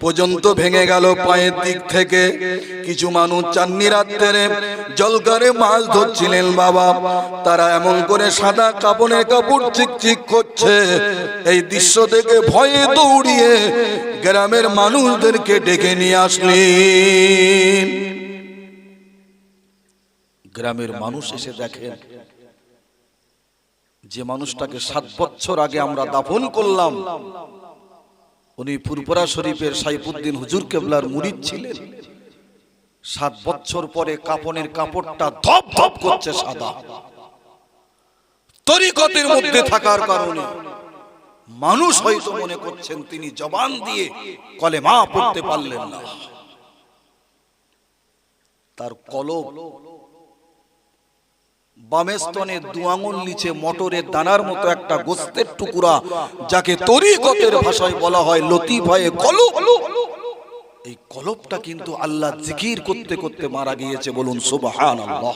পর্যন্ত ভেঙে গেল পায়ের দিক থেকে। কিছু মানুষ চান্নি রাত্রে জলকারে মাছ ধরছিলেন বাবা, তারা এমন করে সাদা কাপড়ের কাপড় চিকচিক করছে, এই দৃশ্য দেখে ভয়ে দৌড়িয়ে গ্রামের মানুষদেরকে ডেকে নিয়ে আসলেন। গ্রামের মানুষ এসে দেখেন যে মানুষটাকে 7 বছর আগে আমরা দাফন করলাম, উনি ফুরফুরা শরীফের সাইফুদ্দিন হুজুর কেবলার মুরিদ ছিলেন। 7 বছর পরে কাপনের কাপড়টা ধপ ধপ করছে সাদা। তরিকতের মধ্যে থাকার কারণে মানুষ হয়তো মনে করছেন তিনি জবান দিয়ে কলেমা পড়তে পারলেন না। তার কলব বামেস্তনে 2 আঙুল নিচে মটরের দানার মতো একটা গোস্তের টুকরা, যাকে তরিকতের ভাষায় বলা হয় লতিফ হয় কলব। এই কলবটা কিন্তু আল্লাহ জিকির করতে করতে মারা গিয়েছে, বলুন সুবহানাল্লাহ।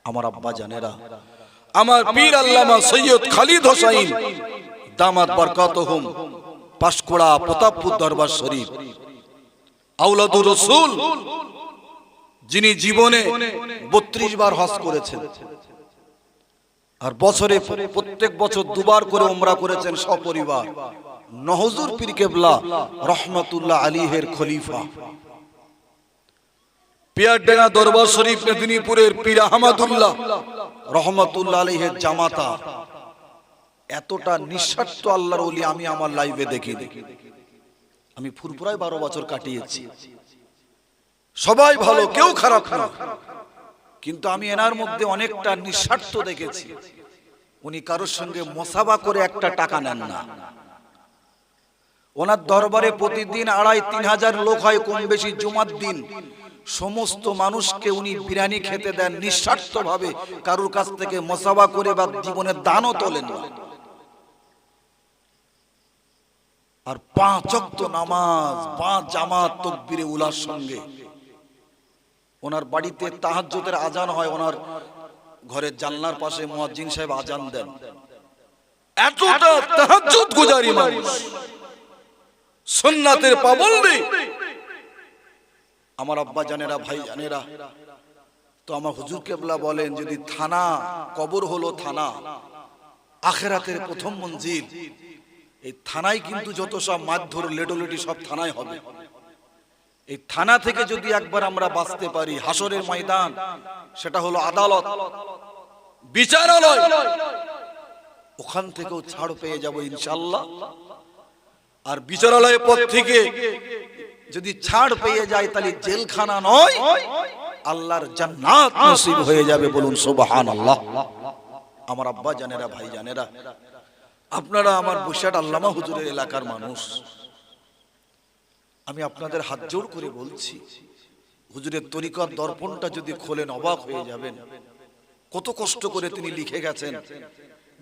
আমার আব্বা জানেরা, আমার পীর আল্লামা সৈয়দ খালিদ হোসাইন দামাত বরকাতুহুম, পাঁশকুড়া প্রতাপপুর দরবার শরীফ, আওলাদুর রাসূল, যিনি জীবনে 32 বার হজ করেছেন আর বছরে প্রত্যেক বছর 2 বার করে উমরা করেছেন সপরিবার, নহজুর পীর কেবলা রহমাতুল্লাহ আলাইহির খলিফা, পিয়ারডাঙ্গা দরবার শরীফ মেদিনীপুরের পীর আহমদুল্লাহ রহমাতুল্লাহ আলাইহির জামাতা। এতটা নিঃস্বার্থ আল্লাহর ওলি আমি আমার লাইফে দেখিনি। আমি ফুরফুরায় 12 বছর কাটিয়েছি, সবাই ভালো, কেউ খারাপ না, কিন্তু আমি এনার মধ্যে অনেকটা নিঃস্বার্থ দেখেছি। উনি কারোর সঙ্গে মোসাবা করে একটা টাকা নেন না। ওনার দরবারে প্রতিদিন 2,5-3 হাজার লোক হয় কম বেশি জুমার দিন। সমস্ত মানুষকে উনি বিরিয়ানি খেতে দেন নিঃস্বার্থ ভাবে, কারোর কাছ থেকে মোসাবা করে বা জীবনের দানও তোলেন না। আর 5 ওয়াক্ত নামাজ, 5 জামাত তাকবীরে উলার সঙ্গে। ওনার বাড়িতে তাহাজ্জুদের আজান হয়, ওনার ঘরের জানলার পাশে মুয়াজ্জিন সাহেব আজান দেন। এতটা তাহাজ্জুদ গুজারি মানুষ, সুন্নাতের পাবন্দি। আমার আব্বা জানেরা, ভাই জানেরা, তো আমার হুজুর কেবলা বলেন, যদি থানা কবর হলো থানা, আখিরাতের প্রথম মঞ্জিল। এই থানায় কিন্তু যত সব মারধর লেডোলেডি সব থানায় হবে। এই থানা থেকে যদি একবার আমরা বাঁচতে পারি, হাসরের ময়দান সেটা হলো আদালত, বিচারালয়, ওখান থেকেও ছাড় পেয়ে যাব ইনশাআল্লাহ। আর বিচারালয়ের পর থেকে যদি ছাড় পেয়ে যায়, তাহলে জেলখানা নয়, আল্লাহর জান্নাত নসিব হয়ে যাবে, বলুন সুবহানাল্লাহ। আমার আব্বা জানেরা, ভাই জানেরা, আপনারা আমার বৈশাট আল্লামা হুজুরের এলাকার মানুষ, আমি আপনাদের হাত জোড় করে বলছি, হুজুরের তরিকত দর্পণটা যদি খোলেন অবাক হয়ে যাবেন। কত কষ্ট করে তিনি লিখে গেছেন,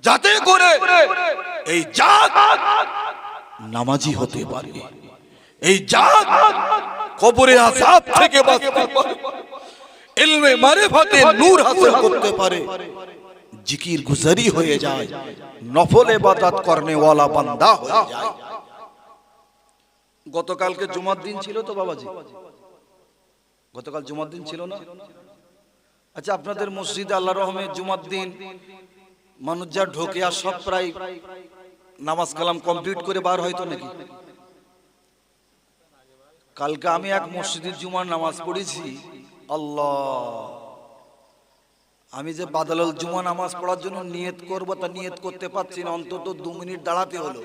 যাতে করে এই জাত নামাজি হতে পারে, এই জাত কবরে আযাব থেকে বাঁচতে পারে, ইলমে মারিফাতে নূর হাসিল করতে পারে, জিকির গুজারি হয়ে যায়, নফল ইবাদত করনে ওয়ালা বান্দা হয়ে যায়। গতকালকে জুমার দিন ছিল তো বাবাজি, গতকাল জুমার দিন ছিল না? আচ্ছা, আপনাদের মসজিদে আল্লাহর রহমে জুমার দিন মানুষ যা ঢোকে আর সব প্রায় নামাজ কালাম কমপ্লিট করে বার হয়তো নাকি? কালকে আমি এক মসজিদের জুমার নামাজ পড়েছি, আল্লাহ, আমি যে বাদালুল জুমা নামাজ পড়ার জন্য নিয়ত করব, তা নিয়ত করতে পারছি না, অন্তত 2 মিনিট দাঁড়াতে হলো।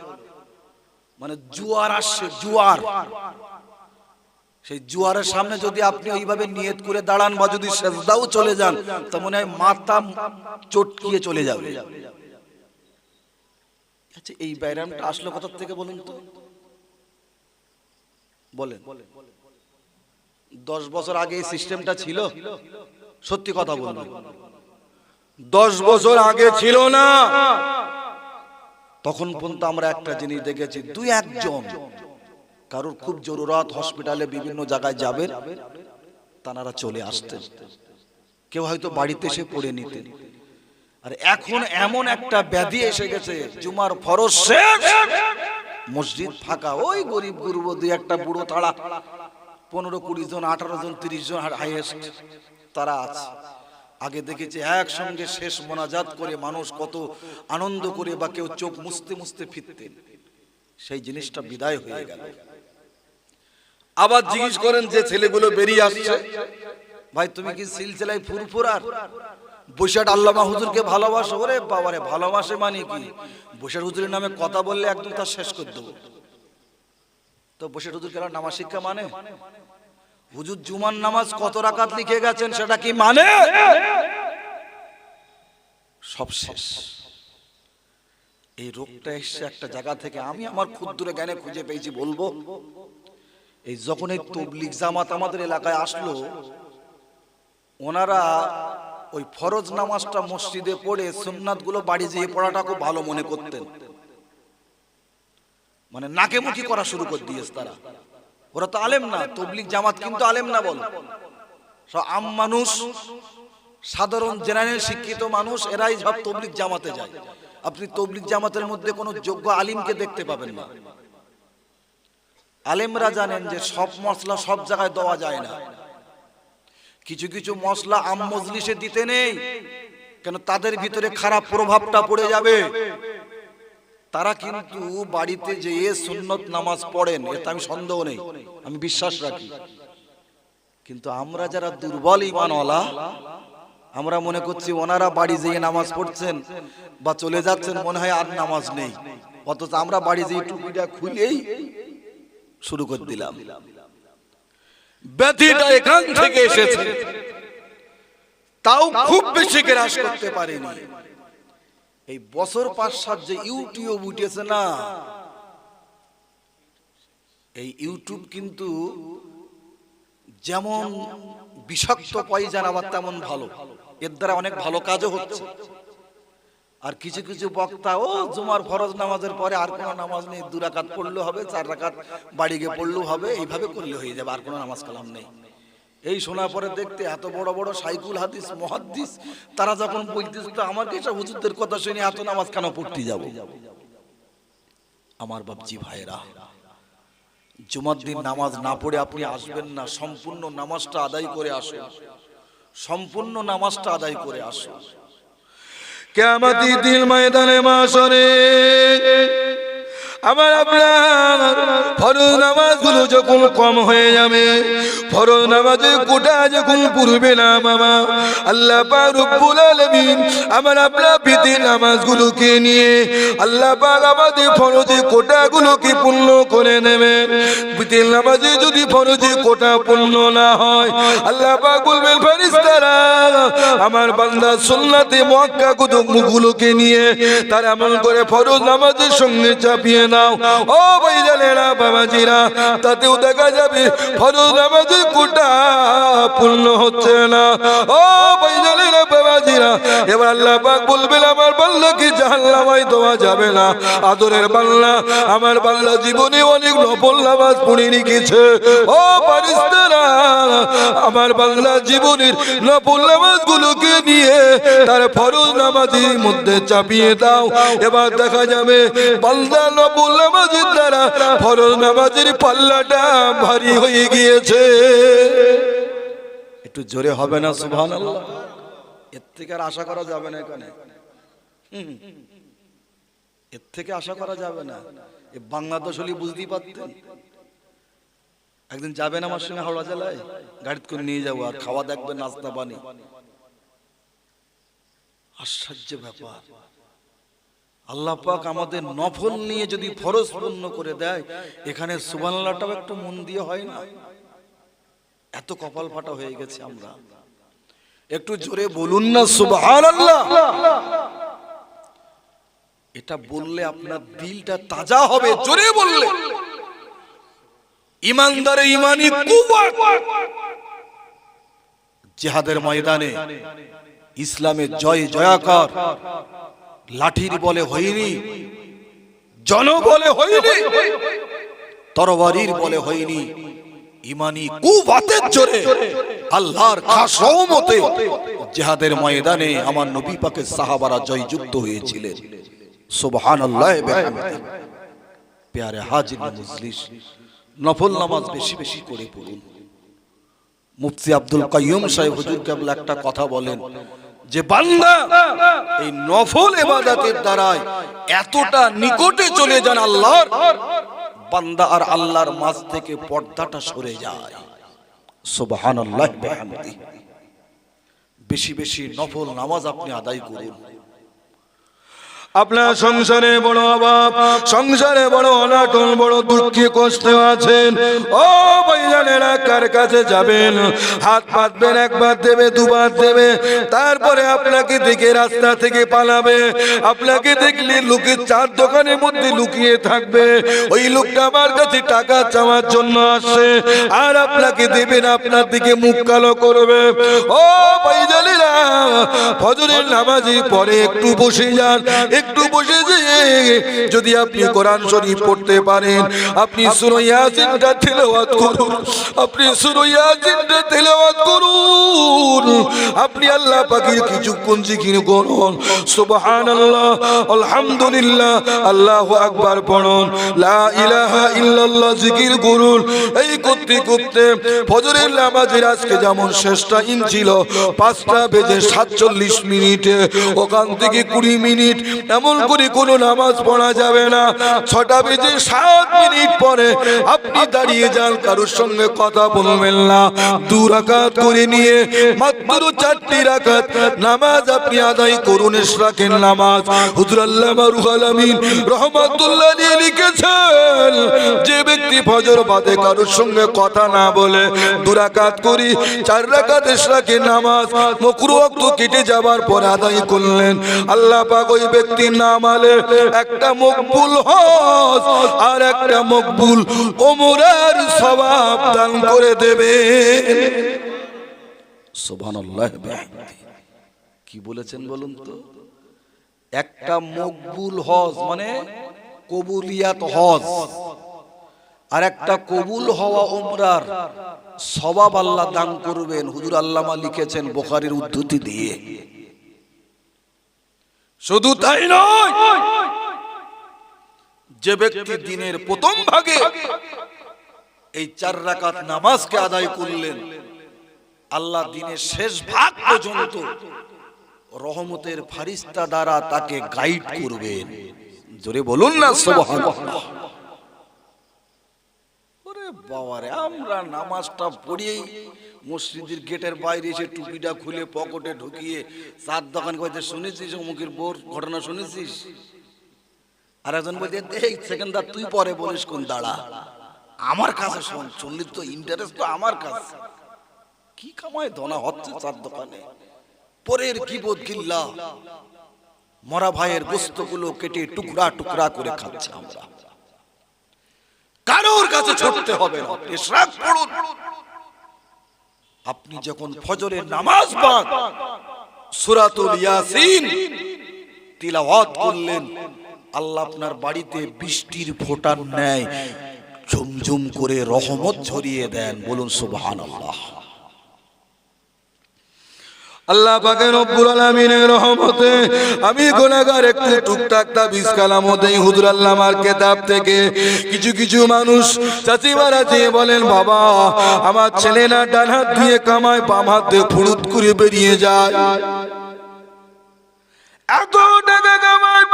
মানে জোয়ার আসছে, জোয়ার। সেই জোয়ারের সামনে যদি আপনি ওইভাবে নিয়ত করে দাঁড়ান বা যদি সেজদাও চলে যান, তা মনে হয় মাথা চটকিয়ে চলে যাবে। আচ্ছা, এই ব্যায়ামটা আসলো কোথা থেকে বলুন তো? বলেন। 10 বছর আগে এই সিস্টেমটা ছিল? সত্যি কথা বলুন। 10 বছর আগে ছিল না। তখন পর্যন্ত আমরা একটা জিনিস দেখেছি, 2-1 জন কারোর খুব জরুরত, হসপিটালে বিভিন্ন জায়গায় যাবেন, তারা চলে আসতেন। কেউ হয়তো বাড়িতে এসে পড়ে নিতেন। আর এখন এমন একটা ব্যাধি এসে গেছে, জুমার ফরজ শেষ, মসজিদ ফাঁকা, ওই গরিব গুরব 2-1টা বুড়ো তাড়া, 15-20 জন, 18 জন, 30 জন হাইয়েস্ট তারা আছে। আগে দেখেছি একসঙ্গে শেষ মোনাজাত করে মানুষ কত আনন্দ করে, বা কেউ চোখ মুছতে মুছতে ফিরতেন। সেই জিনিসটা বিদায় হয়ে গেল। আবার জিজ্ঞেস করেন যে ছেলেগুলো বেরিয়ে আসছে, ভাই তুমি কি সিলসিলায় ফুরফুরার? বৈশাখ আল্লামা হুজুরকে ভালোবাসো? ওরে বাবারে, ভালোবাসে মানে কি? বৈশাখ হুজুরের নামে কথা বললে একদম তার শেষ করে দেবো। তো বৈশাখ হুজুর কেন নামাজ শিক্ষা মানে? হুজুর জুমার নামাজ কত রাকাত লিখে গেছেন সেটা কি মানে? সব শেষ। এই রোগটা এসছে একটা জায়গা থেকে, আমি আমার ক্ষুদ্র জ্ঞানে খুঁজে পেয়েছি, বলবো। এই যখন এই তবলিগ জামাত আমাদের এলাকায় আসলো, ওনারা ওই ফরজ নামাজটা মসজিদে পড়ে সুন্নাত গুলো বাড়ি যেয়ে পড়াটা খুব ভালো মনে করতেন। মানে নাকে মুখি করা শুরু করে দিয়েছে তারা। ওরা তো আলেম না, তবলিগ জামাত কিন্তু আলেম না, বলো। সব আম মানুষ, সাধারণ জেনারেল শিক্ষিত মানুষ, এরাই সব তবলিগ জামাতে যায়। আপনি তবলিগ জামাতের মধ্যে কোনো যোগ্য আলিমকে দেখতে পাবেন না। আলেমরা জানেন যে সব মশলা সব জায়গায় দেওয়া যায় না। কিছু কিছু মশলা আম মজলিসে দিতে নেই, কেন তাদের ভিতরে খারাপ প্রভাবটা পড়ে যাবে। তারা কিন্তু বাড়িতে যেয়ে সুন্নত নামাজ পড়েন, এতে আমি সন্দেহ নেই, আমি বিশ্বাস রাখি। কিন্তু আমরা যারা দুর্বল ঈমানওয়ালা, আমরা মনে করছি ওনারা বাড়ি যেয়ে নামাজ পড়ছেন বা চলে যাচ্ছেন, মনে হয় আর নামাজ নেই। অথচ আমরা বাড়ি যেয়ে টুপিটা খুলেই শুরু করে দিলাম। ব্যাধিটা এখান থেকে এসেছে, তাও খুব বেশি গ্রাস করতে পারেনি। এই বছর 5-7 যে ইউটিউব উঠেছে না, এই ইউটিউব কিন্তু যেমন বিষাক্ত পয়জন, আবার তেমন ভালো। এর দ্বারা অনেক ভালো কাজও হচ্ছে। আর কিছু কিছু বক্তা, ও জুমার ফরজ নামাজের পরে আর কোনো নামাজ নেই, 2 রাকাত পড়লেও হবে, 4 রাকাত বাড়ি গিয়ে পড়লেও হবে, এইভাবে করলে হয়ে যাবে, আর কোনো নামাজ কালাম নেই। এই শোনার পরে দেখতে এত বড় বড় শাইখুল হাদিস, মুহাদ্দিস, তারা যখন বলতেছে, তো আমাকে এসব হুজুরদের কথা শুনে এত নামাজ কেন পড়তে যাব? আমার বাপজি ভাইরা, জুমার দিন নামাজ না পড়ে আপনি আসবেন না। সম্পূর্ণ নামাজটা আদায় করে আসুন, সম্পূর্ণ নামাজটা আদায় করে আসুন। কিয়ামতের দিন ময়দানে মাশরে আমার আপনার ফরজ নামাজগুলো যখন কম হয়ে যাবে, ফরজ নামাজের কোটা যখন পূর্বে না মামা, আল্লাহ পাক রব্বুল আলামিন আমার আপনার বিধি নামাজগুলোকে নিয়ে আল্লাহ পাক আমাদের ফরজের কোটাগুলোকে পূর্ণ করে নেবেন। বিধি নামাজে যদি ফরজের কোটা পূর্ণ না হয়, আল্লাহ পাক বলবেন, ফেরেশতারা আমার বান্দা সুন্নাতে মুআক্কাদাগুলোকে নিয়ে তার আমল করে ফরজ নামাজের সঙ্গে চাপিয়ে নাও। ও ভাইজানেরা, বাবাজিরা, তাতেও দেখা যাবে ফরজ নামাজের কোটা পূর্ণ হচ্ছে না। ও ভাইজানেরা, বাবাজিরা, এবার আল্লাহ পাক বলবেন, আমার বান্দাকে জাহান্নামে দেওয়া যাবে না। আদরের বান্দা, আমার বান্দা জীবনে অনেক নফল নামাজ পড়ে রেখেছে। ও ফেরেশতারা, আমার বান্দা জীবনের নফল নামাজগুলোকে নিয়ে তার ফরজ নামাজের মধ্যে চাপিয়ে দাও। এবার দেখা যাবে বান্দা নফল নামাজের দ্বারা ফরজ নামাজের পাল্লাটা ভারী হয়ে গিয়েছে। একটু জোরে হবে না সুবহানাল্লাহ? এর থেকে আর আশা করা যাবে না, এখানে এর থেকে আশা করা যাবে না। এই বাংলাদেশ হলে বুঝতেই পারতেন। একদিন যাবেন আমার সঙ্গে হাওড়া জেলায়, গাড়িতে করে নিয়ে যাবো, আর খাওয়া দেখবেন, নাস্তা পানি। আশ্চর্য ব্যাপার, আল্লাহ পাক আমাদের নফল নিয়ে যদি ফরজ পূর্ণ করে দেয়, এখানে সুবহানাল্লাহটাও একটু মন দিয়ে হয় না? এত কপাল ফাটা হয়ে গেছে আমরা। একটু জোরে বলুন না সুবহানাল্লাহ। এটা বললে আপনার দিলটা তাজা হবে, জোরে বললে। ইমানদারে ইমানি কুওয়াত জিহাদের ময়দানে ইসলামের জয় জয়াকার লাঠির বলে হয়নি, জনবলে হয়নি, তরবারির বলে হয়নি, ইমানি কুওয়াতের জোরে আল্লাহর খাস রহমতে জিহাদের ময়দানে আমার নবী পাকের সাহাবারা জয়যুক্ত হয়েছিলেন। সুবহানাল্লাহ বিহামদিহি। প্যারে হাজির মুজলিস, নফল নামাজ বেশি বেশি করে পড়ুন। মুফতি আব্দুল কাইয়ুম সাহেব হুজুর কেবলা একটা কথা বলেন যে বান্দা এই নফল ইবাদতের দ্বারাই এতটা নিকটে চলে যান আল্লাহর, বান্দা আর আল্লাহর মাঝ থেকে পর্দাটা সরে যায়। সুবহানাল্লাহ বিহামদিহি। বেশি বেশি নফল নামাজ আপনি আদায় করুন। আপনার সংসারে বড় অভাব, সংসারে বড় অনাটন, বড় দুঃখে কষ্টে আছেন, ও ভাইজানেরা, কার কাছে যাবেন? হাত পাতবেন, একবার দেবে, দুবার দেবে, তারপরে আপনাকে দেখে রাস্তা থেকে পালাবে। আপনাকে দেখলে লোকের চার দোকানের মধ্যে লুকিয়ে থাকবে। ওই লোকটা আমার কাছে টাকা চাওয়ার জন্য আসছে, আর আপনাকে দেবে না, আপনার দিকে মুখ কালো করবে। ও ভাইজানেরা, ফজরের নামাজে পরে একটু বসে যান, একটু বসে যদি আপনি কোরআন শরীফ পড়তে পারেন, আপনি সূরা ইয়াসিনটা তিলাওয়াত করুন, আপনি সূরা ইয়াসিনটা তিলাওয়াত করুন, আপনি আল্লাহ পাকের কিছুক্ষণ জিকির করুন, সুবহানাল্লাহ, আলহামদুলিল্লাহ, আল্লাহু আকবার পড়ুন, লা ইলাহা ইল্লাল্লাহ জিকির করুন। এই করতে করতে ফজরের নামাজের আজকে যেমন শেষ টাইম ছিল 5:47 ওখান থেকে 20 মিনিট এমন করে কোনো নামাজ পড়া যাবে না। 6:07 পরে আপনি দাঁড়িয়ে যান, কারোর সঙ্গে কথা বলবেন না। 2 রাকাত করে নিয়ে মাত্র 4টি রাকাত নামাজ আপনি আদায় করুন, ইশরাকের নামাজ। হুজুর আল্লামা রুহুল আমিন রাহমাতুল্লাহ আলাইহি লিখেছেন, যে ব্যক্তি ফজর বাদে কারোর সঙ্গে কথা না বলে 2 রাকাত করি 4 রাকাত ইশরাকের নামাজ মাকরুহ ওয়াক্ত কেটে যাবার পর আদায় করলেন, আল্লাহ পাক ওই ব্যক্তির নামালে একটা মকবুল হজ আর একটা মকবুল ওমরার সওয়াব দান করে দেবেন। সুবহানাল্লাহ বিহামদিহি। কি বলেছেন বলুন তো? একটা মকবুল হজ মানে কবুলিয়াত হজ, আর একটা কবুল হওয়া উমরার সওয়াব আল্লাহ দান করবেন। হুজুর আল্লামা লিখেছেন বুখারীর উদ্ধৃতি দিয়ে। শুধু তাই নয়, যে ব্যক্তি দিনের প্রথম ভাগে এই 4 রাকাত নামাজকে আদায় করলেন, আল্লাহ দিনের শেষ ভাগ পর্যন্ত রহমতের ফারিস্তা দ্বারা তাকে গাইড করবেন। জোরে বলুন না সুবহানাল্লাহ। ওরে বাবারে, আমরা নামাজটা পড়িয়েই মসজিদের গেটের বাইরে এসে টুপিটা খুলে পকেটে ঢুকিয়ে 4 দোকান কইতে, শুনেছিস অমুকের বোর ঘটনা শুনেছিস? আর একজন বলতে, এই সেকেন্ডার তুই পরে বলিস, কোন দাঁড়া, আমার কাছে শোন, শুনলি তো ইন্টারেস্ট তো আমার কাছে। কি কামায় ধনা হচ্ছে 4 দোকানে, পরের কিবত গিল্লা, মরা ভাইয়ের গোস্তগুলো কেটে টুকরা টুকরা করে খাচ্ছে আমরা। কারোর কাছে ছুটতে হবে না, ইশরাক পড়ুন। আপনি যখন ফজরের নামাজ বাদ সূরাতুল ইয়াসিন তিলাওয়াত করলেন, আল্লাহ আপনার বাড়িতে বৃষ্টির ফোঁটার ন্যায় ঝুমঝুম করে রহমত ঝরিয়ে দেন। বলুন সুবহানাল্লাহ। আল্লাহ পাকের রব্বুল আলামিনের রহমতে আমি গুনাহগার একটু টুকটাক তাবিজ কালামও দেই হুজুর আল্লামার কিতাব থেকে। কিছু কিছু মানুষ চাচিমারা দিয়ে বলেন, বাবা আমার ছেলে না ডান হাত দিয়ে কামায়, বাম হাত দিয়ে ফুরুত করে বেরিয়ে যায়, এত টাকা কামায়,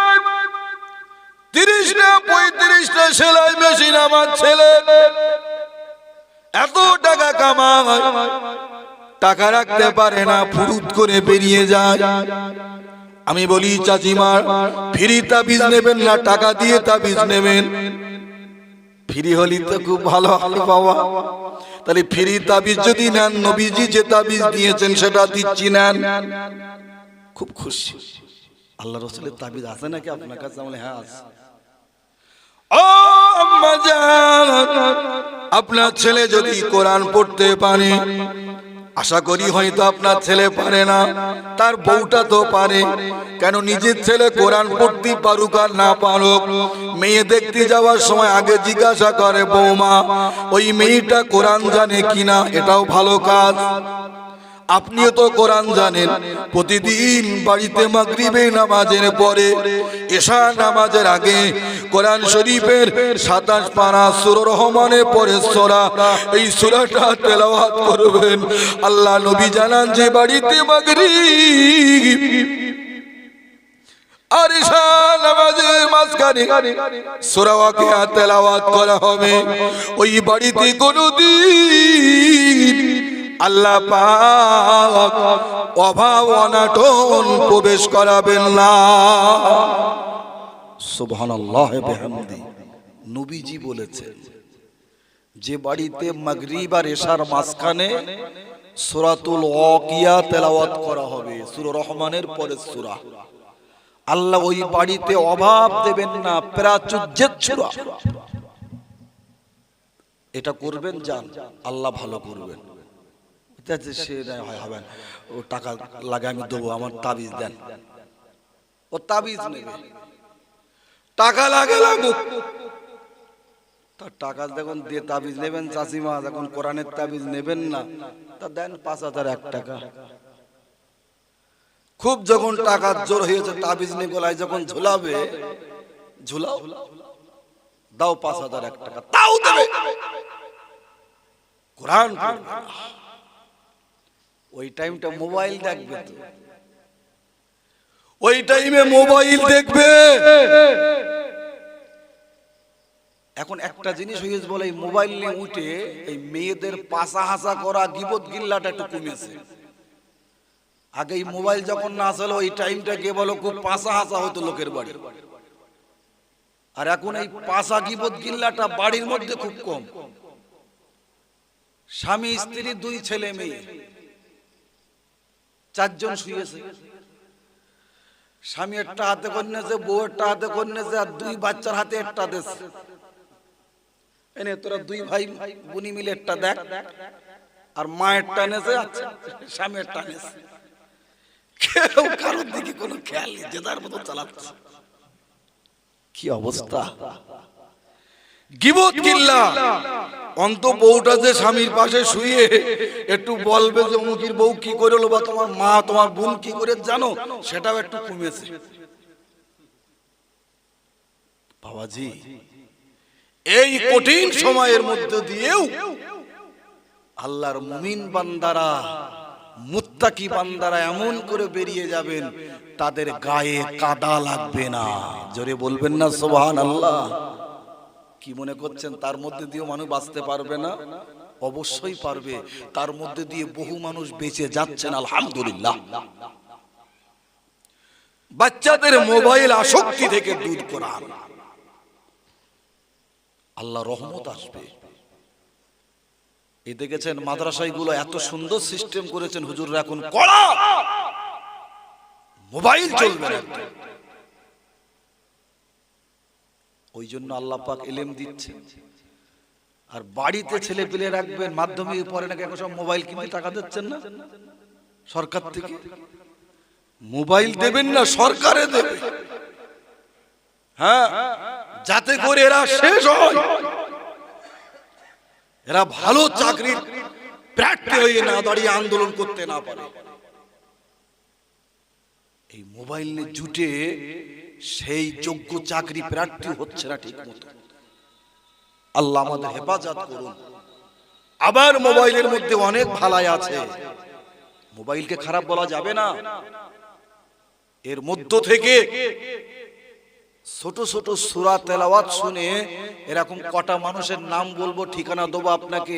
30টা 35টা সেলাই মেশিন আমার ছেলে, এত টাকা কামায়, টাকা রাখতে পারে না, ফুরুত করে বেরিয়ে যায়। আমি বলি চাচিমার ফ্রি তাবিজ নেবেন না টাকা দিয়ে তাবিজ নেবেন? ফ্রি হলি তো খুব ভালো হলো বাবা। তাহলে ফ্রি তাবিজ যদি নেন, নবীজি যে তাবিজ দিয়েছেন সেটা দিচ্ছি নেন, খুব খুশি। আল্লাহ রসুলের তাবিজ আছে নাকি আপনার কাছে? বলে হ্যাঁ আছে। ও আম্মা জান, আপনার ছেলে যদি কোরআন পড়তে পারে, আশা করি হয়তো আপনার ছেলে পারে না, তার বউটা তো পারে। কেন নিজের ছেলে কোরআন পড়তে পারুক আর না পারুক, মেয়ে দেখতে যাওয়ার সময় আগে জিজ্ঞাসা করে বৌমা ওই মেয়েটা কোরআন জানে কিনা, এটাও ভালো কাজ। আপনিও তো কোরআন জানেন, প্রতিদিন বাড়িতে মাগরিবে নামাজের পরে এশা নামাজের আগে কোরআন শরীফের 27 পারা সূরা রহমানের পরে সূরা, এই সূরাটা তেলাওয়াত করবেন। আল্লাহ নবী জানান যে বাড়িতে মাগরিব আর এশা নামাজের মাঝখানে সূরা ওয়াকিয়া তেলাওয়াত করা হবে, ওই বাড়িতে কোনদিন আল্লাহ পাক অভাব অনাটন প্রবেশ করাবেন না। সুবহানাল্লাহ বিহামদি। নবীজি বলেছেন যে বাড়িতে মাগরিব আর এশার মাঝখানে সূরাতুল ওয়াকিয়া তেলাওয়াত করা হবে, সূরা রহমানের পরে সূরা, আল্লাহ ওই বাড়িতে অভাব দেবেন না, প্রাচুর্যের সূরা। এটা করবেন, যান আল্লাহ ভালো করবেন। সে হবে ও টাকা লাগে আমি দেবো, আমার তাবিজ দেন, ও তাবিজ নেবে, টাকা লাগে লাগুক, তার টাকা যখন দিয়ে তাবিজ নেবেন চাচিমা, যখন কোরআনের তাবিজ নেবেন না, তা দেন 5001 টাকা। খুব যখন টাকার জোর হয়েছে, তাবিজ নিয়ে গলায় যখন ঝুলাবে, ঝুলাও, দাও 5001 টাকা, তাও দেবে। কোরআন ওই টাইমটা মোবাইল দেখবে, তো ওই টাইমে মোবাইল দেখবে। এখন একটা জিনিস হয়েছে বলে, এই মোবাইল নিয়ে উঠে এই মেয়েদের পাশা হাসা করা, গিবত গিল্লাটা একটু কমেছে। আগে এই মোবাইল যখন না আসলে ওই টাইমটা কে বলো খুব পাশা হাসা হতো লোকের বাড়ি, আর এখন এই পাশা গিবত গিল্লাটা বাড়ির মধ্যে খুব কম। স্বামী স্ত্রী 2 ছেলে মেয়ে 4 জন শুয়েছে, স্বামী একটা হাতে করে নিয়েছে, বউ একটা হাতে করে নিয়েছে, আর 2 বাচ্চার হাতে একটা দিয়েছে, এনে তোরা 2 ভাই বোনি মিলে একটা দেখ, আর মা একটা নেছে, আচ্ছা স্বামী একটা নেছে, কেউ কারোর দিকে কোনো খেয়াল নেই, যে যার মতো চালাচ্ছে। কি অবস্থা! গিবত গিল্লা। অন্ত বউটা যে স্বামীর পাশে শুয়ে একটু বলবে যে অমুকির বউ কি করে, বা তোমার মা তোমার বোন কি করে জানো, সেটাও একটু কমেছে। বাবাজি, এই কঠিন সময়ের মধ্যে দিয়েও আল্লাহর মুমিন বান্দারা, মুত্তাকি বান্দারা এমন করে বেরিয়ে যাবেন, তাদের গায়ে কাদা লাগবে না। জোরে বলবেন না সুবহানাল্লাহ। কি মনে করছেন তার মধ্যে দিয়েও মানুষ বাঁচতে পারবে না? অবশ্যই পারবে। তার মধ্যে দিয়ে বহু মানুষ বেঁচে যাচ্ছেন আলহামদুলিল্লাহ। বাচ্চাদের মোবাইল আসক্তি থেকে দূর করা, আল্লাহ রহমত আসবে। এই দেখেছেন মাদ্রাসাগুলো এত সুন্দর সিস্টেম করেছেন হুজুররা, এখন কড়া মোবাইল চলবে না। ওই জন্য আল্লাহ পাক ইলম দিচ্ছে। আর বাড়িতে ছেলে পেলে রাখবেন, মাধ্যমিক পরে নাকি এখন সব মোবাইল কিনতে টাকা দিচ্ছেন না সরকার থেকে? মোবাইল দেবেন না, সরকারে দেবে, হ্যাঁ, যাতে করে এরা শেষ হয়, এরা ভালো চাকরির প্রার্থী হয়ে না দাঁড়িয়ে আন্দোলন করতে না পারে। এই মোবাইল নিয়ে জুটে সেই যোগ্য চাকরি প্রার্থী হচ্ছে না ঠিক মতো। আল্লাহ আমাদের হেফাজত করুন। আবার মোবাইলের মধ্যে অনেক ভালাই আছে, মোবাইলকে খারাপ বলা যাবে না। এর মধ্য থেকে ছোট ছোট সূরা তেলাওয়াত শুনে এরকম কটা মানুষের নাম বলবো, ঠিকানা দেবো আপনাকে,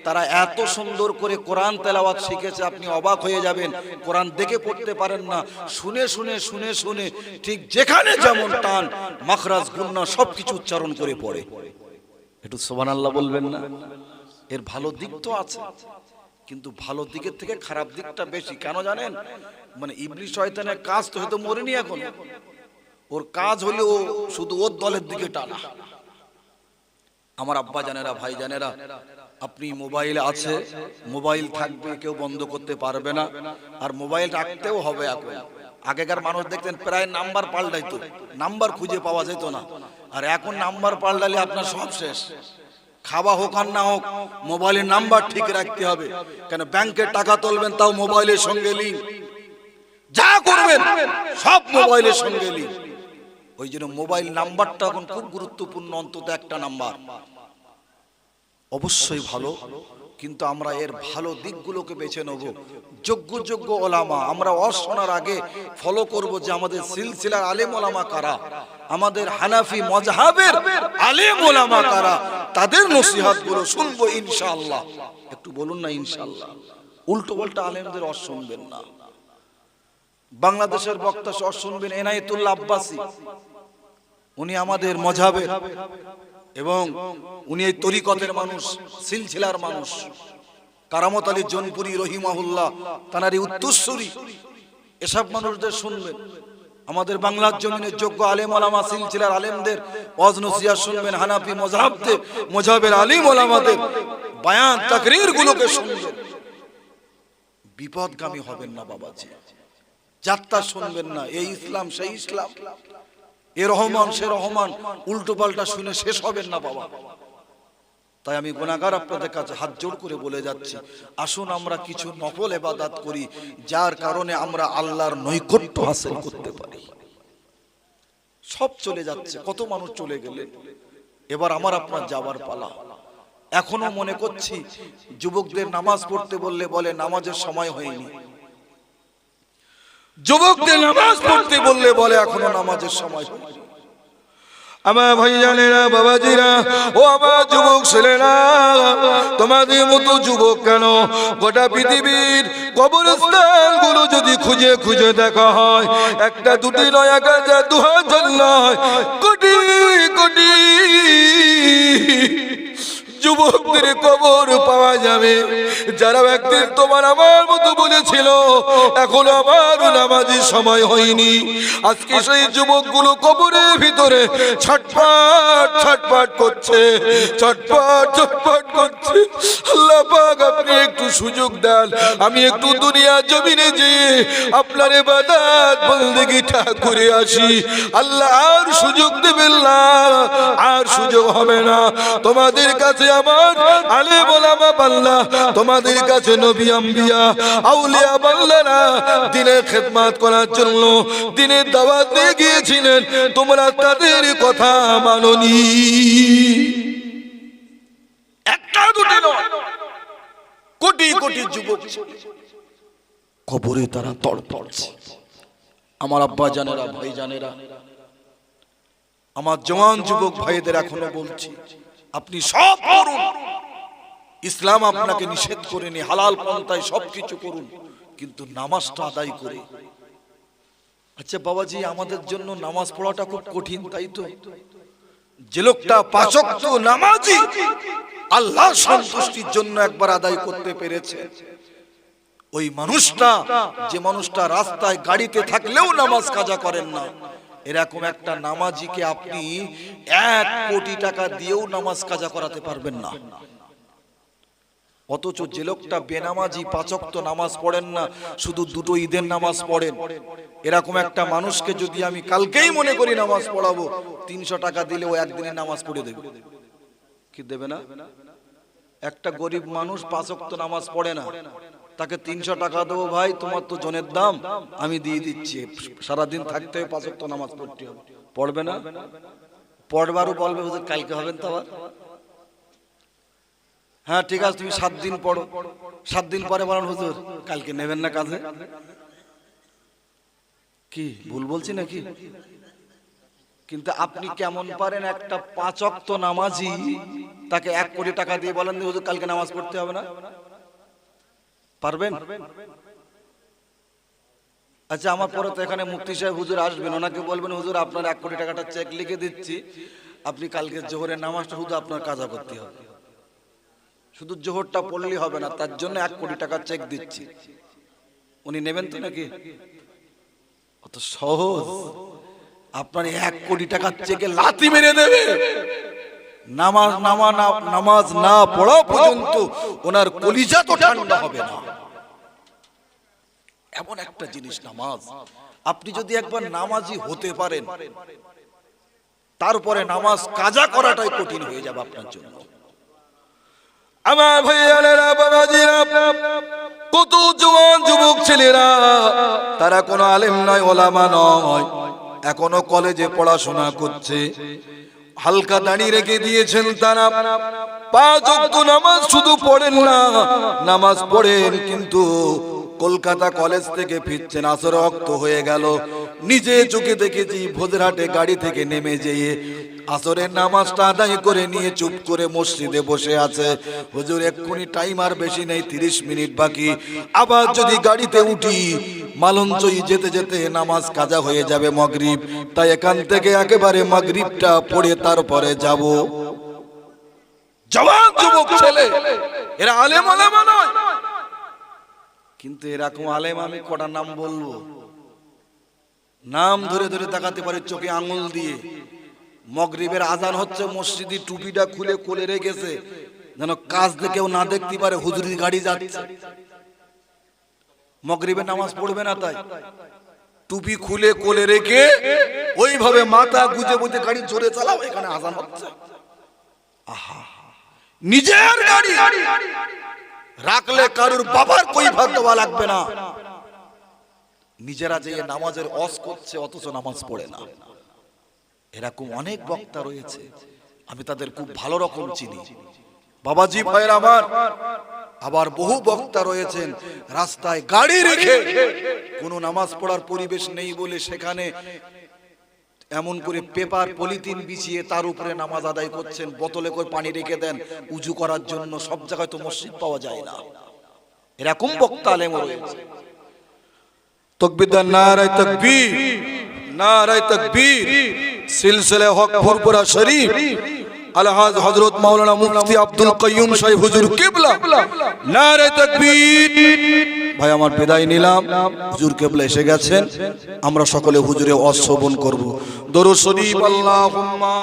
তারা এত সুন্দর করে কোরআন তেলাওয়াত শিখেছে আপনি অবাক হয়ে যাবেন। কোরআন দেখে পড়তে পারেন না, শুনে শুনে শুনে শুনে ঠিক যেখানে যেমন টান, মাখরাজ, গুন্না সবকিছু উচ্চারণ করে পড়ে। একটু সুবহানাল্লাহ বলবেন না? এর ভালো দিক তো আছে, কিন্তু ভালো দিকের থেকে খারাপ দিকটা বেশি। কেন জানেন? মানে ইবলিস শয়তানের কাজ তো হয়তো মরেনি এখন, ওর কাজ হলো শুধু ওর দলের দিকে টানা। আমার আব্বা জানেরা, ভাই জানেরা, আপনি মোবাইল আছে, মোবাইল থাকবে, কেউ বন্ধ করতে পারবে না, আর মোবাইল রাখতেও হবে। এখন আগেকার মানুষ দেখতেন প্রায় নাম্বার পাল্টাইতো, নাম্বার খুঁজে পাওয়া যেত না, আর এখন নাম্বার পাল্টালে আপনার সব শেষ। খাওয়া হোক আর না হোক মোবাইলের নাম্বার ঠিক রাখতে হবে, কেন ব্যাংকের টাকা তুলবেন তাও মোবাইলের সঙ্গে লিঙ্ক, যা করবেন সব মোবাইলের সঙ্গে লিঙ্ক। ওই জন্য মোবাইল নাম্বারটা এখন খুব গুরুত্বপূর্ণ, অন্তত একটা নাম্বার অবশ্যই ভালো, কিন্তু আমরা এর ভালো দিকগুলোকে বেছে নেব। যোগ্য যোগ্য ওলামা আমরা শোনার আগে ফলো করব যে আমাদের সিলসিলার আলেম ওলামা কারা, আমাদের হানাফি মজহাবের আলেম ওলামা কারা, তাদের নসিহতগুলো শুনবো ইনশাআল্লাহ। একটু বলুন না ইনশাআল্লাহ। উল্টো পাল্টা আলেমদের শুনবেন না। বাংলাদেশের বক্তা শুনবেন এনায়েতুল্লাহ আব্বাসী, উনি আমাদের মজহাবের এবং উনি এই তরিকতের মানুষ, সিলসিলার মানুষ। কারামত আলী জনপুরি রহিমাহুল্লাহ তানারই উত্তরসূরি, এসব মানুষদের শুনবেন। আমাদের বাংলার জমিনের যোগ্য আলেম ওলামা সিলসিলার আলেমদের ওয়াজ নসিহত শুনবেন, হানাফি মজহাবের আলিম ওলামাদের বায়ান তাকরীর গুলোকে শুনবেন। বিপদগামী হবেন না বাবাজি, যাত্রা শুনবেন না এই ইসলাম সেই ইসলাম, এ রহমান সে রহমান উল্টো পাল্টা শুনে শেষ হবেন না বাবা। তাই আমি গুনাহগার আপনাদের কাছে হাত জোড় করে বলে যাচ্ছি, আসুন আমরা কিছু নফল ইবাদত করি, যার কারণে আমরা আল্লাহর নৈকট্য হাসিল করতে পারি। সব চলে যাচ্ছে, কত মানুষ চলে গেলেন, এবার আমার আপনার যাবার পালা। এখনো মনে করছি যুবকদের নামাজ পড়তে বললে বলে নামাজের সময় হয়নি, যুবকদের নামাজ পড়তে বললে বলে এখনো নামাজের সময় হয়নি। আমার ভাইজানেরা, বাবাজিরা, ও আমার যুবক ছেলেরা, তোমাদের মতো যুবক কেন, গোটা পৃথিবীর কবরস্থান গুলো যদি খুঁজে খুঁজে দেখা হয়, একটা দুটি নয়, 1000 2000 নয়, কোটি কোটি যুবকদের কবর পাওয়া যাবে, যারা একদিন তোমার আমার মতো বলেছিল এখনো আমারও নামাজের সময় হয়নি। আজকে সেই যুবকগুলো কবরের ভিতরে ছটফট ছটফট করছে, ছটফট ছটফট করছে। আল্লাহ পাক আপনি একটু সুযোগ দেন, আমি একটু দুনিয়া জমিনে যেয়ে আপনার ইবাদত বন্দেগিটা করে আসি। আল্লাহ আর সুযোগ দেবেন না, আর সুযোগ হবে না। তোমাদের কাছে আমার আলেম ওলামা বান্দা, তোমাদের কাছে নবী আম্বিয়া আউলিয়া বান্দারা দ্বীনের খেদমত করার জন্য দ্বীনের দাওয়াত দিয়ে গিয়েছিলেন, তোমরা তাদের কথা মানোনি। একটা দুটো নয়, কোটি কোটি যুবক কবরে তারা তড়পড়ছে। আমার আব্বা জানেরা, ভাই জানেরা, আমার জওয়ান যুবক ভাইদের এখনো বলছি, আপনি সব করুন, ইসলাম আপনাকে নিষেধ করেনি, হালাল পন্থায় সবকিছু করুন, কিন্তু নামাজটা আদায় করে। আচ্ছা বাবাজি, আমাদের জন্য নামাজ পড়াটা খুব কঠিন, তাই তো? যে লোকটা 5 ওয়াক্ত নামাজি, আল্লাহর সন্তুষ্টির জন্য একবার আদায় করতে পেরেছে, ওই মানুষটা, যে মানুষটা রাস্তায় গাড়িতে থাকলেও নামাজ কাজা করেন না, এরকম একটা নামাজিকে আপনি 1 কোটি টাকা দিয়েও নামাজ কাজা করাতে পারবেন না। অথচ যে লোকটা বেনামাজি, 5 ওয়াক্ত নামাজ পড়েন না, শুধু 2টো ঈদের নামাজ পড়েন, এরকম একটা মানুষকে যদি আমি কালকেই মনে করি নামাজ পড়াবো, 300 টাকা দিলেও একদিনের নামাজ পড়ে দেবে। কি দেবে না? একটা গরিব মানুষ 5 ওয়াক্ত নামাজ পড়ে না, তাকে 300 টাকা দেবো, ভাই তোমার তো জনের দাম, আমি দিয়ে দিচ্ছি, সারাদিন থাকতে হবে, 5 ওয়াক্ত নামাজ পড়তে হবে, পড়বে না? পড়বারও বলবে হুজুর কালকে হবেন তো আবার। হ্যাঁ ঠিক আছে, তুমি 7 দিন পড়ো, 7 দিন পরে বলেন হুজুর কালকে নেবেন না কাজে। কি ভুল বলছি নাকি? কিন্তু আপনি কেমন পারেন একটা 5 ওয়াক্ত নামাজি তাকে 1 কোটি টাকা দিয়ে বলেন হুজুর কালকে নামাজ পড়তে হবে না, পারবেন? আচ্ছা আমার পরে তো এখানে মুফতি সাহেব হুজুর আসবেন, ওনাকে বলবেন হুজুর আপনার 1 কোটি টাকাটা চেক লিখে দিচ্ছি, আপনি কালকে জোহরের নামাজটা শুধু আপনার কাজা করতে হবে, শুধু জোহরটা পড়লেই হবে না, তার জন্য 1 কোটি টাকা চেক দিচ্ছি। উনি নেবেন তো নাকি? অত সহজ? আপনার 1 কোটি টাকার চেকে লাথি মেরে দেবে, নামাজ না পড়া পর্যন্ত ওনার কলিজা তো ঠান্ডা হবে না। এমন একটা জিনিস নামাজ, আপনি যদি একবার নামাজি হতে পারেন তারপরে নামাজ কাজা করাটাই কঠিন হয়ে যাবে আপনার জন্য। আমার ভাইয়ারা বাবাজিরা, কত জওয়ান যুবক ছেলেরা, তারা কোনো আলেম নয়, ওলামা নয়, এখনো কলেজে পড়াশোনা করছে, হালকা দাড়ি রেখে দিয়েছেন তারা, 5 ওয়াক্ত নামাজ শুধু পড়েন না, নামাজ পড়েন কিন্তু কলকাতা কলেজ থেকে ফিরছেন, আসর ওয়াক্ত হয়ে গেল, নিজে চোখে দেখেছি ভোজরাটে গাড়ি থেকে নেমে যেয়ে আসরের নামাজটা আদায় করে নিয়ে চুপ করে মসজিদে বসে আছে, হুজুর এক্ষুনি টাইম আর বেশি নেই, 30 মিনিট বাকি, আবার যদি গাড়িতে উঠি মালঞ্চই যেতে যেতে নামাজ কাজা হয়ে যাবে মাগরিব, তাই এখান থেকে একেবারে মাগরিবটা পড়ে তারপরে যাব। জওয়ান যুবক ছেলে, এরা আলেম ওলামা নয়, কিন্তু এরকম আলেম আমি কটা নাম বলবো, নাম ধরে ধরে দেখাতে পারি চোখে আঙুল দিয়ে। মাগরিবের আজান হচ্ছে, মসজিদি টুপিটা খুলে কোলে রেখেছে যেন কাজ দেখেও না দেখতে পারে হুজুরির গাড়ি যাচ্ছে, মাগরিবের নামাজ পড়বে না তাই টুপি খুলে কোলে রেখে ওইভাবে মাথা গুজে বুঝে গাড়ি জোরে চালাও, এখানে আজান হচ্ছে। আহা, নিজের গাড়ি রাখলে কারুর বাবার কই ভাগ দেওয়া লাগবে না, নিজেরা যে নামাজের অস করছে অথচ নামাজ পড়ে না। এরকম অনেক বক্তা রয়েছে, আমি তাদের খুব ভালো রকম চিনি বাবাজি ভাইয়ের আমার। আবার বহু বক্তা রয়েছেন রাস্তায় গাড়ি রেখে কোনো নামাজ পড়ার পরিবেশ নেই বলে সেখানে এমন করে পেপার পলিথিন বিছিয়ে তার উপরে নামাজ আদায় করছেন, বোতলে করে পানি রেখে দেন উজু করার জন্য, সব জায়গায় তো মসজিদ পাওয়া যায় না, এরকম বক্তা আলেম রয়েছে। তাকবীর, নারায়ে তাকবীর, নারায়ে তাকবীর। সিলসিলা হক ফুরপুরা শরীফ আলহাজ হযরত মাওলানা মুফতি আব্দুল কাইয়ুম সাহেব হুজুর কিবলা, নারায়ে তাকবীর। ভাই আমার বিদায় নিলাম, হুজুর কিবলা এসে গেছেন, আমরা সকলে হুজুরে ওয়াজ শ্রবণ করব। দরুদ শরীফ আল্লাহুম্মা।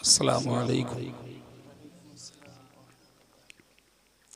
আসসালামু আলাইকুম।